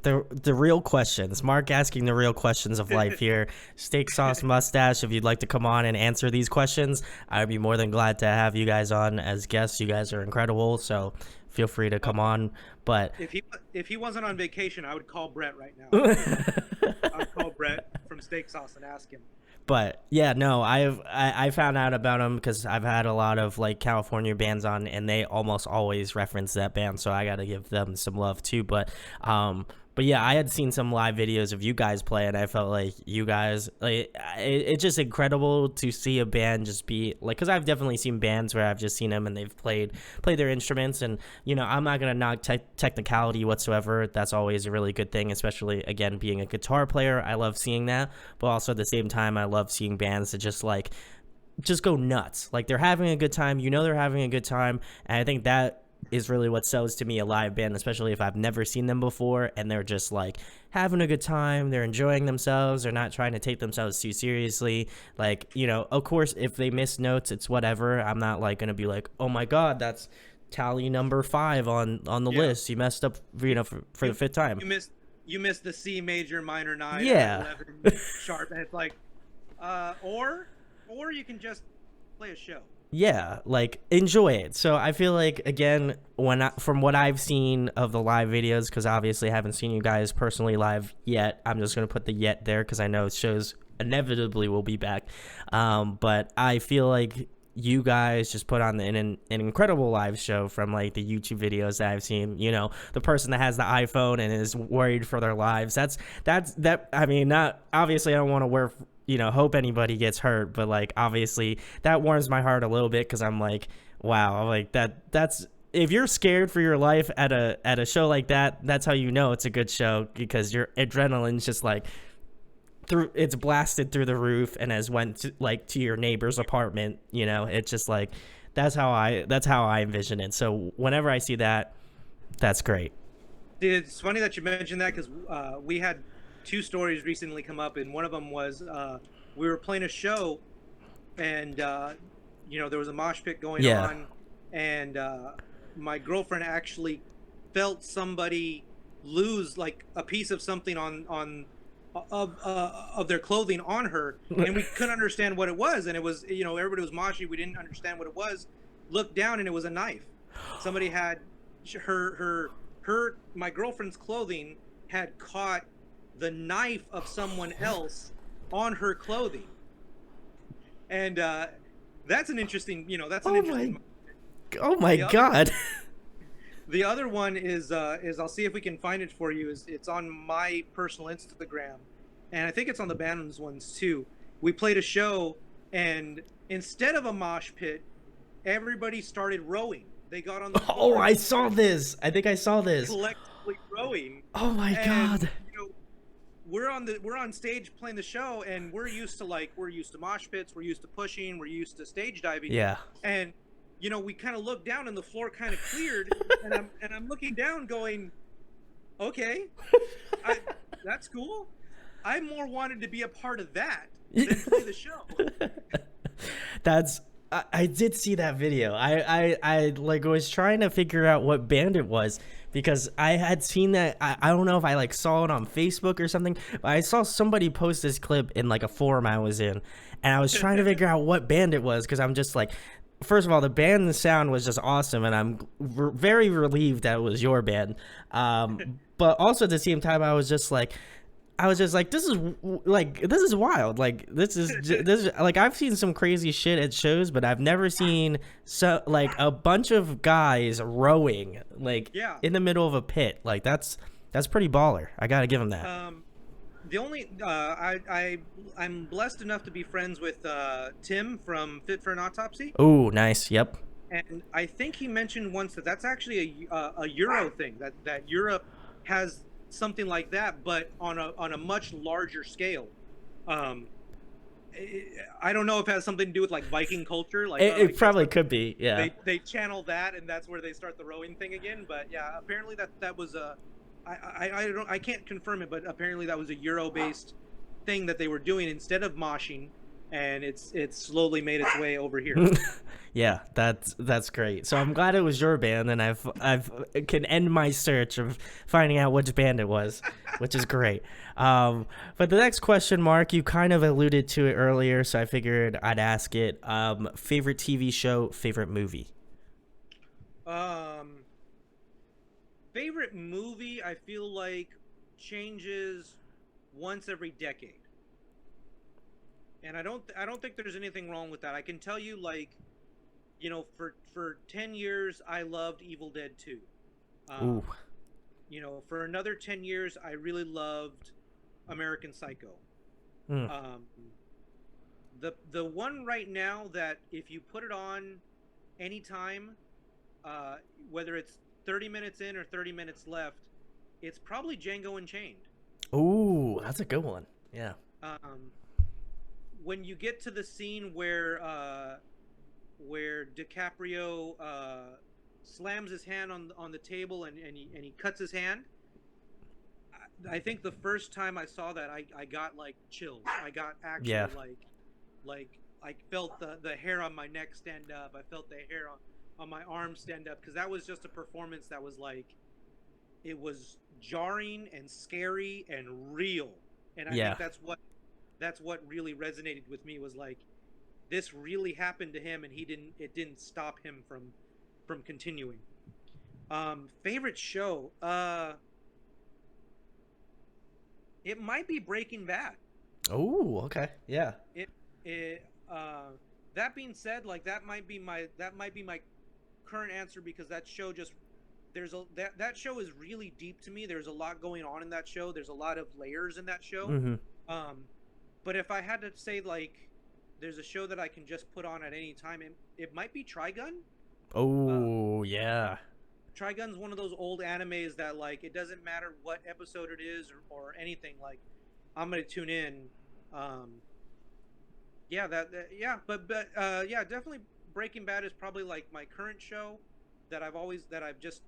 S1: The real questions. Mark asking the real questions of life here. Steak Sauce Mustache, if you'd like to come on and answer these questions, I'd be more than glad to have you guys on as guests. You guys are incredible, so feel free to come on. But
S2: if he wasn't on vacation, I would call Brett right now. I would call Brett from Steak Sauce and ask him.
S1: But yeah, no, I found out about them because I've had a lot of like California bands on, and they almost always reference that band, so I got to give them some love too. But yeah, I had seen some live videos of you guys play, and I felt like you guys, like, it's just incredible to see a band just be like, because I've definitely seen bands where I've just seen them and they've played their instruments, and I'm not gonna knock technicality whatsoever. That's always a really good thing, especially again being a guitar player. I love seeing that, but also at the same time, I love seeing bands that just go nuts. Like, they're having a good time. They're having a good time, and I think that is really what sells to me a live band, especially if I've never seen them before and they're just like having a good time, they're enjoying themselves, they're not trying to take themselves too seriously. Like, you know, of course, if they miss notes, it's whatever. I'm not like gonna be like, oh my god, that's tally number 5 on the
S2: Yeah.
S1: list. You messed up, you know, for the 5th time.
S2: You missed the C major minor 9
S1: Yeah.
S2: 11 sharp, and it's like, or you can just play a show.
S1: Yeah, like enjoy it. So I feel like, again, from what I've seen of the live videos, because obviously I haven't seen you guys personally live yet, I'm just gonna put the yet there because I know shows inevitably will be back. But I feel like you guys just put on an incredible live show from like the YouTube videos that I've seen. You know, the person that has the iPhone and is worried for their lives. That's that. I mean, not obviously I don't want to hope anybody gets hurt, but like obviously that warms my heart a little bit because I'm like, wow, like that's if you're scared for your life at a show like that, that's how you know it's a good show, because your adrenaline's just like it's blasted through the roof and has went to your neighbor's apartment. You know, it's just like that's how I envision it. So whenever I see that, that's great.
S2: It's funny that you mentioned that because we had 2 stories recently come up, and one of them was we were playing a show, and there was a mosh pit going on, and my girlfriend actually felt somebody lose like a piece of something of their clothing on her, and we couldn't understand what it was, and it was, everybody was moshing, we didn't understand what it was. Looked down and it was a knife. Somebody had my girlfriend's clothing had caught the knife of someone else on her clothing, and that's an interesting,
S1: oh my god.
S2: The other one is I'll see if we can find it for you. It's on my personal Instagram, and I think it's on the band's ones too. We played a show, and instead of a mosh pit, everybody started rowing. They got on the floor.
S1: Oh, I saw this. I think I saw this.
S2: Collectively rowing.
S1: Oh my god.
S2: We're on stage playing the show, and we're used to mosh pits, we're used to pushing, we're used to stage diving.
S1: Yeah.
S2: And we kind of looked down and the floor kind of cleared, and I'm looking down going, okay, that's cool. I more wanted to be a part of that than play the show.
S1: I did see that video. I was trying to figure out what band it was, because I had seen that. I don't know if I saw it on Facebook or something, but I saw somebody post this clip in a forum I was in, and I was trying to figure out what band it was, because I'm just like, first of all, the band and the sound was just awesome, and I'm very relieved that it was your band. But also at the same time, I was just like, this is wild. This is I've seen some crazy shit at shows, but I've never seen a bunch of guys rowing in the middle of a pit. That's pretty baller. I gotta give them that.
S2: The only I'm blessed enough to be friends with Tim from Fit for an Autopsy.
S1: Oh, nice. Yep.
S2: And I think he mentioned once that that's actually a Euro thing, that Europe has something like that, but on a much larger scale. I don't know if it has something to do with Viking culture.
S1: It probably could be. Yeah.
S2: They channel that, and that's where they start the rowing thing again. But yeah, apparently that was a. I can't confirm it, but apparently that was a Euro-based thing that they were doing instead of moshing, and it's slowly made its way over here.
S1: Yeah, that's great. So I'm glad it was your band, and I've can end my search of finding out which band it was, which is great. But the next question, Mark, you kind of alluded to it earlier, so I figured I'd ask it. Favorite TV show, favorite movie?
S2: Favorite movie, I feel like changes once every decade, and I don't think there's anything wrong with that. I can tell you, for 10 years I loved Evil Dead 2.
S1: Ooh.
S2: For another 10 years I really loved American Psycho. The one right now that if you put it on anytime, whether it's 30 minutes in or 30 minutes left, it's probably Django Unchained.
S1: Ooh, that's a good one. Yeah.
S2: When you get to the scene where DiCaprio slams his hand on the table and he cuts his hand. I think the first time I saw that, I got like chills. I got actually
S1: Yeah.
S2: like I felt the hair on my neck stand up. I felt the hair on my arm stand up, because that was just a performance that was like, it was jarring and scary and real. And I
S1: Yeah.
S2: think that's what really resonated with me, was like, this really happened to him, and it didn't stop him from continuing. Favorite show, it might be Breaking Bad.
S1: Oh, okay. Yeah.
S2: It that being said, like, that might be my current answer, because that show just, that show is really deep to me. There's a lot going on in that show. There's a lot of layers in that show.
S1: Mm-hmm.
S2: But if I had to say, like, there's a show that I can just put on at any time, it might be Trigun.
S1: Oh, yeah.
S2: Trigun's one of those old animes that, like, it doesn't matter what episode it is, or anything, like, I'm gonna tune in. Yeah, yeah, but yeah, definitely Breaking Bad is probably like my current show that I've just,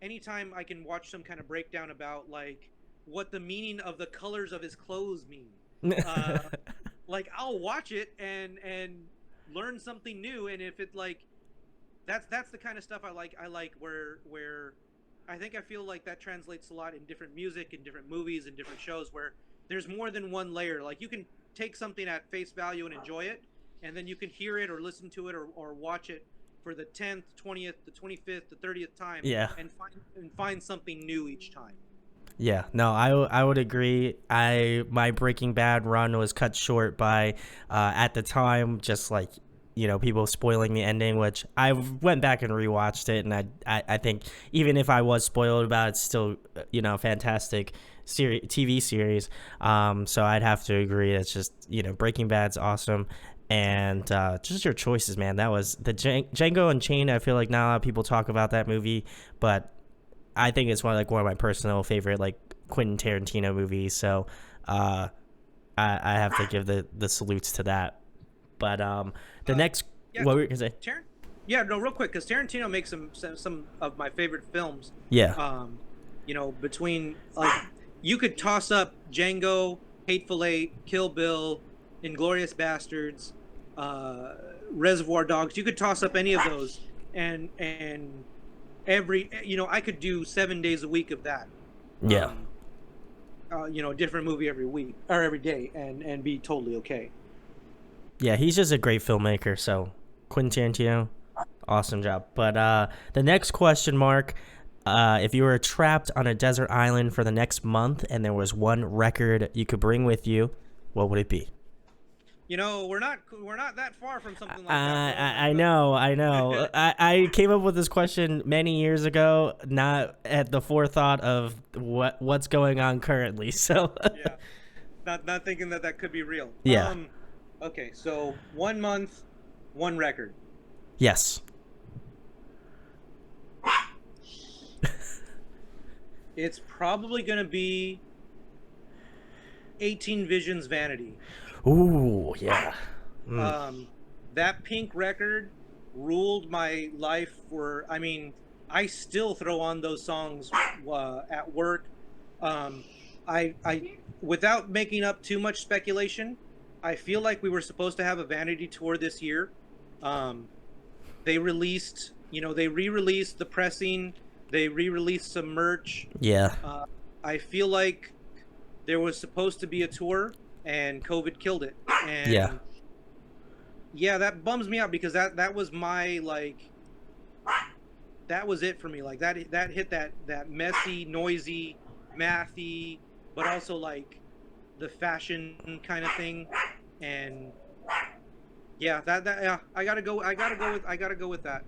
S2: anytime I can watch some kind of breakdown about like what the meaning of the colors of his clothes mean. Like, I'll watch it and learn something new, and if it, like, that's the kind of stuff I like. I like where I feel like that translates a lot in different music, in different movies, and different shows, where there's more than one layer. Like, you can take something at face value and enjoy it, and then you can hear it or listen to it or watch it for the 10th, 20th, the 25th, the 30th time,
S1: Yeah.
S2: and find something new each time.
S1: Yeah, no, I would agree. My Breaking Bad run was cut short by, at the time, just like, people spoiling the ending, which I went back and rewatched it, and I think even if I was spoiled about it, it's still, fantastic TV series. So I'd have to agree. It's just, Breaking Bad's awesome. And just your choices, man. That was the Django Unchained. I feel like not a lot of people talk about that movie, but I think it's one of my personal favorite, like, Quentin Tarantino movies. So I have to give the salutes to that. But the next,
S2: yeah,
S1: what were you gonna say?
S2: Yeah, no, real quick, because Tarantino makes some of my favorite films.
S1: Yeah.
S2: Between, like, you could toss up Django, Hateful Eight, Kill Bill, Inglourious Bastards, Reservoir Dogs. You could toss up any of those, and every, I could do 7 days a week of that.
S1: Yeah.
S2: Different movie every week or every day, and be totally okay.
S1: Yeah, he's just a great filmmaker. So Quentin Tarantino, awesome job. But the next question, Mark, if you were trapped on a desert island for the next month and there was one record you could bring with you, what would it be?
S2: We're not that far from something like that.
S1: I know. I came up with this question many years ago, not at the forethought of what's going on currently. So
S2: yeah, not thinking that could be real.
S1: Yeah.
S2: Okay, so 1 month, one record.
S1: Yes.
S2: It's probably gonna be 18 Visions Vanity.
S1: Ooh, yeah.
S2: That Pink record ruled my life I still throw on those songs at work. I without making up too much speculation, I feel like we were supposed to have a Vanity tour this year. They released, they re-released the pressing, they re-released some merch.
S1: Yeah.
S2: I feel like there was supposed to be a tour, and COVID killed it. And yeah, that bums me out, because that was my, like, that was it for me. Like, that hit that messy, noisy, mathy, but also like the fashion kind of thing. And yeah, yeah, I gotta go with that.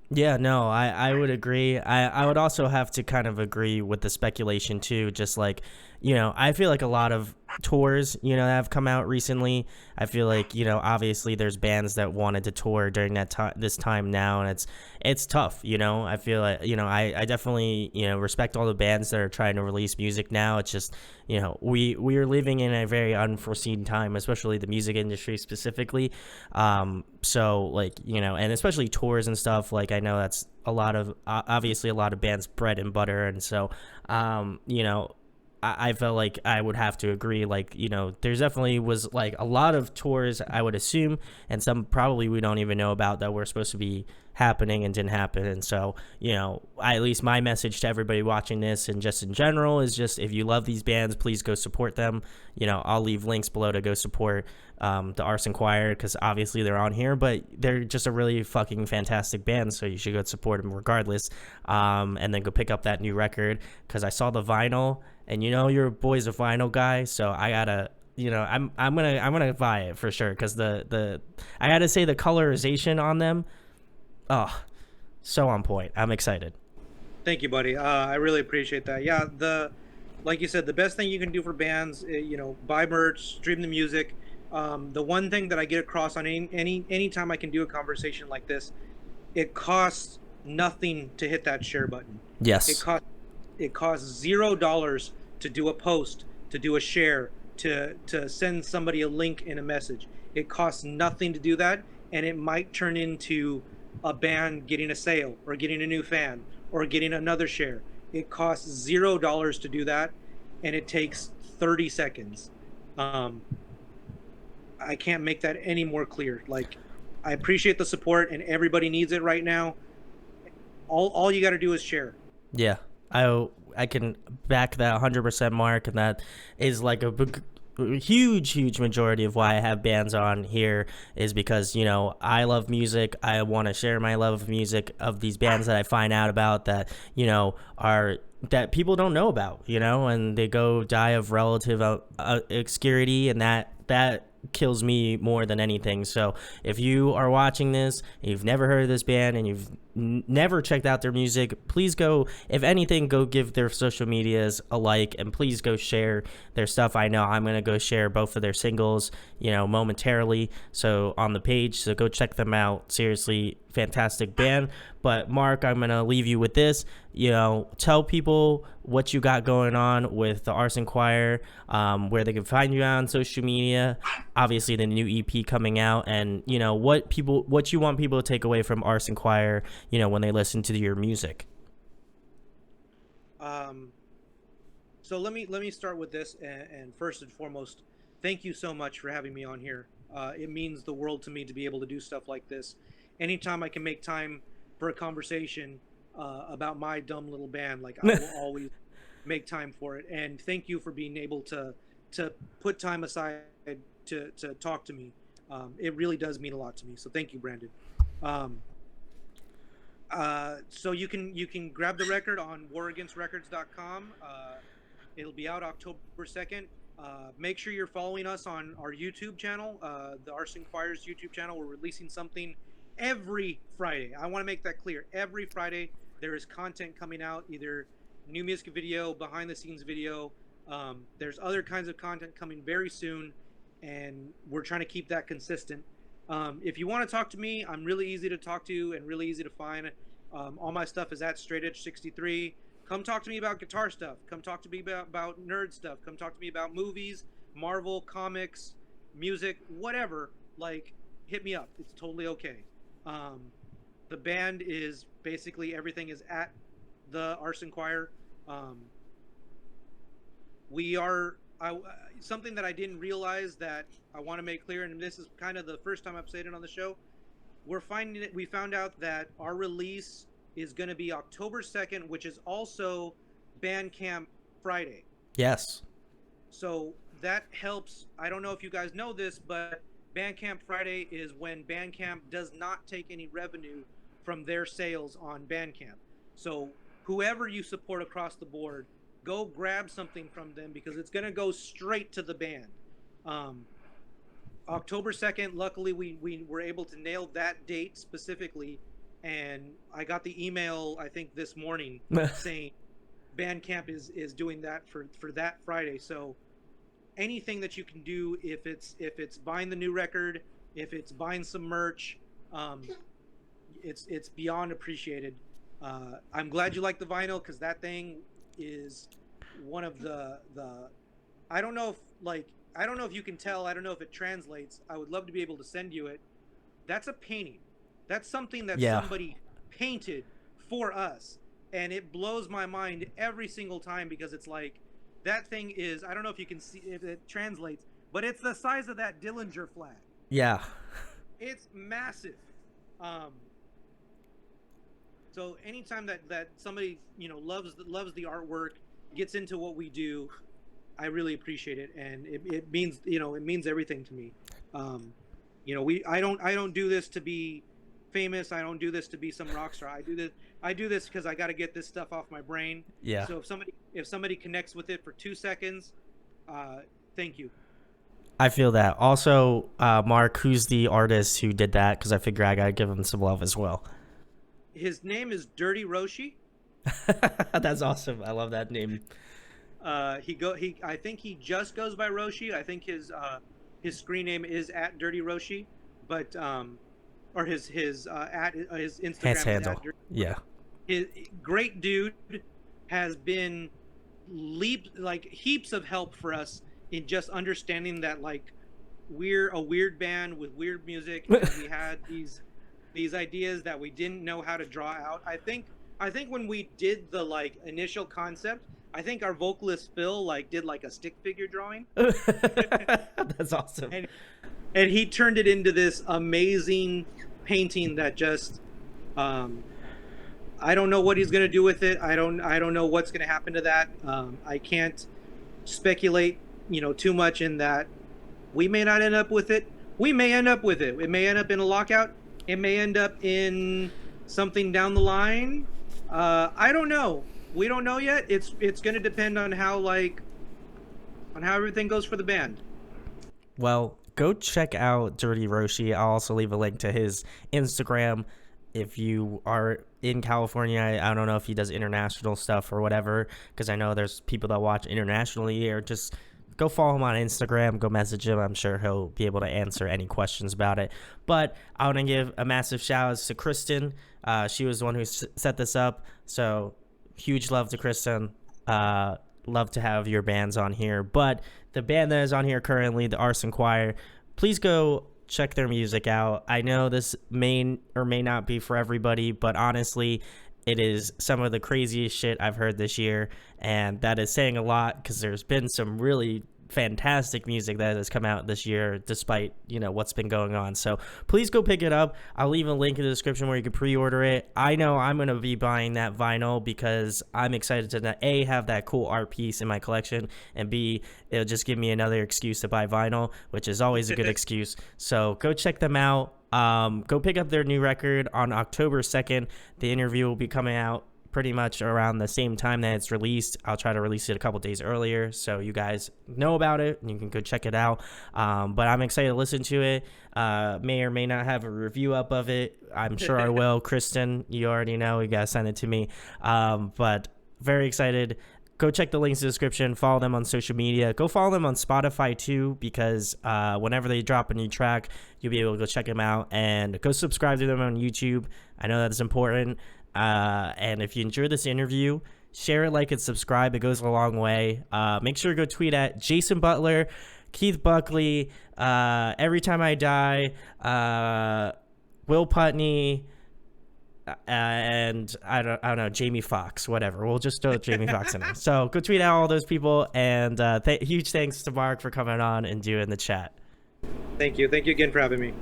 S1: Yeah, no, I would agree. I would also have to kind of agree with the speculation too. Just like, I feel like a lot of tours, that have come out recently. I feel like, obviously there's bands that wanted to tour during that time, this time now, and it's tough. I feel like, I definitely, respect all the bands that are trying to release music now. It's just, we are living in a very unforeseen time, especially the music industry specifically. So like, and especially tours and stuff, like I know that's a lot of, obviously a lot of bands bread and butter. And so, I felt like I would have to agree. Like, there's definitely was like a lot of tours, I would assume, and some probably we don't even know about that were supposed to be happening and didn't happen. And so, at least my message to everybody watching this and just in general is just, if you love these bands, please go support them. I'll leave links below to go support the Arson Choir, because obviously they're on here, but they're just a really fucking fantastic band, so you should go support them regardless. And then go pick up that new record, because I saw the vinyl, and your boy's a vinyl guy, so I gotta, I'm gonna buy it for sure, because the I gotta say the colorization on them, oh, so on point. I'm excited.
S2: Thank you, buddy. I really appreciate that. Yeah, like you said, the best thing you can do for bands, buy merch, stream the music. The one thing that I get across on any time I can do a conversation like this, it costs nothing to hit that share button.
S1: Yes.
S2: It costs $0 to do a post, to do a share, to send somebody a link in a message. It costs nothing to do that, and it might turn into a band getting a sale, or getting a new fan, or getting another share. It costs $0 to do that, and it takes 30 seconds. I can't make that any more clear. Like, I appreciate the support, and everybody needs it right now. All you got to do is share.
S1: Yeah, I can back that 100%, Mark, and that is like a huge majority of why I have bands on here, is because I love music. I want to share my love of music, of these bands that I find out about that are that people don't know about, and they go die of relative obscurity, and that kills me more than anything. So if you are watching this, you've never heard of this band, and you've never checked out their music, please go, if anything, go give their social medias a like, and please go share their stuff. I know I'm going to go share both of their singles, momentarily, so on the page, so go check them out. Seriously, fantastic band. But Mark, I'm going to leave you with this. Tell people what you got going on with the Arson Choir, where they can find you on social media, obviously the new EP coming out, and what you want people to take away from Arson Choir, when they listen to your music.
S2: So let me start with this, and first and foremost, thank you so much for having me on here. It means the world to me to be able to do stuff like this. Anytime I can make time for a conversation about my dumb little band, like, I will always make time for it. And thank you for being able to put time aside to talk to me. It really does mean a lot to me. So thank you, Brandon. So you can grab the record on waragainstrecords.com. It'll be out October 2nd. Make sure you're following us on our YouTube channel, the Arson Choir's YouTube channel. We're releasing something every Friday. I want to make that clear. Every Friday there is content coming out, either new music video, behind the scenes video. There's other kinds of content coming very soon, and we're trying to keep that consistent. If you want to talk to me, I'm really easy to talk to and really easy to find. All my stuff is at Straight Edge 63. Come talk to me about guitar stuff. Come talk to me about nerd stuff. Come talk to me about movies, Marvel, comics, music, whatever. Like, hit me up. It's totally okay. The band is basically, everything is at the Arson Choir. We are something that I didn't realize that I want to make clear, and this is kind of the first time I've said it on the show. We found out that our release is going to be October 2nd, which is also Bandcamp Friday.
S1: Yes.
S2: So that helps. I don't know if you guys know this, but Bandcamp Friday is when Bandcamp does not take any revenue from their sales on Bandcamp. So whoever you support across the board, go grab something from them, because it's going to go straight to the band. October 2nd, luckily we were able to nail that date specifically, and I got the email, I think this morning, saying Bandcamp is doing that for that Friday. So anything that you can do, if it's buying the new record, if it's buying some merch, it's beyond appreciated. I'm glad you like the vinyl, because that thing is one of the I don't know if you can tell. I don't know if it translates. I would love to be able to send you it. That's a painting. That's something that somebody painted for us, and it blows my mind every single time, because it's like, that thing is, I don't know if you can see if it translates, but it's the size of that Dillinger flag.
S1: Yeah.
S2: It's massive. So anytime that somebody, you know, loves the artwork, gets into what we do, I really appreciate it, and it means, you know, it means everything to me. You know, I don't do this to be famous. I don't do this to be some rock star. I do this because I got to get this stuff off my brain.
S1: Yeah.
S2: So if somebody connects with it for 2 seconds, thank you.
S1: I feel that. Also, Mark, who's the artist who did that? Because I figure I gotta give him some love as well.
S2: His name is Dirty Roshi.
S1: That's awesome. I love that name.
S2: I think he just goes by Roshi. I think his screen name is at Dirty Roshi, but or his Instagram
S1: handle.
S2: Is at Dirty.
S1: Yeah.
S2: His great dude, has been heaps of help for us in just understanding that, like, we're a weird band with weird music, and we had these ideas that we didn't know how to draw out. I think when we did the, like, initial concept, I think our vocalist Phil, like, did like a stick figure drawing.
S1: That's awesome.
S2: And he turned it into this amazing painting that just, I don't know what he's gonna do with it. I don't know what's gonna happen to that. I can't speculate, you know, too much in that. We may not end up with it. We may end up with it. It may end up in a lockout. It may end up in something down the line. I don't know. We don't know yet. It's going to depend on how everything goes for the band.
S1: Well, go check out Dirty Roshi. I'll also leave a link to his Instagram. If you are in California, I don't know if he does international stuff or whatever, because I know there's people that watch internationally, or just go follow him on Instagram, go message him. I'm sure he'll be able to answer any questions about it. But I want to give a massive shout out to Kristen. She was the one who set this up. So huge love to Kristen. Love to have your bands on here. But the band that is on here currently, the Arson Choir, please go check their music out. I know this may or may not be for everybody, but honestly, it is some of the craziest shit I've heard this year, and that is saying a lot, because there's been some really fantastic music that has come out this year, despite, you know, what's been going on. So please go pick it up. I'll leave a link in the description where you can pre-order it. I know I'm going to be buying that vinyl, because I'm excited to A, have that cool art piece in my collection, and B, it'll just give me another excuse to buy vinyl, which is always a good excuse. So go check them out. Go pick up their new record on October 2nd. The interview will be coming out pretty much around the same time that it's released. I'll try to release it a couple days earlier, so you guys know about it and you can go check it out. But I'm excited to listen to it. May or may not have a review up of it. I'm sure I will. Kristen, you already know, you guys send it to me. But very excited. Go check the links in the description. Follow them on social media. Go follow them on Spotify too, because whenever they drop a new track, you'll be able to go check them out. And go subscribe to them on YouTube. I know that's important. And if you enjoyed this interview, share it, like, and subscribe. It goes a long way. Make sure to go tweet at Jason Butler, Keith Buckley, Every Time I Die, Will Putney, and I don't know, Jamie Foxx, whatever. We'll just throw Jamie Foxx in there. So go tweet at all those people, and huge thanks to Mark for coming on and doing the chat.
S2: Thank you again for having me.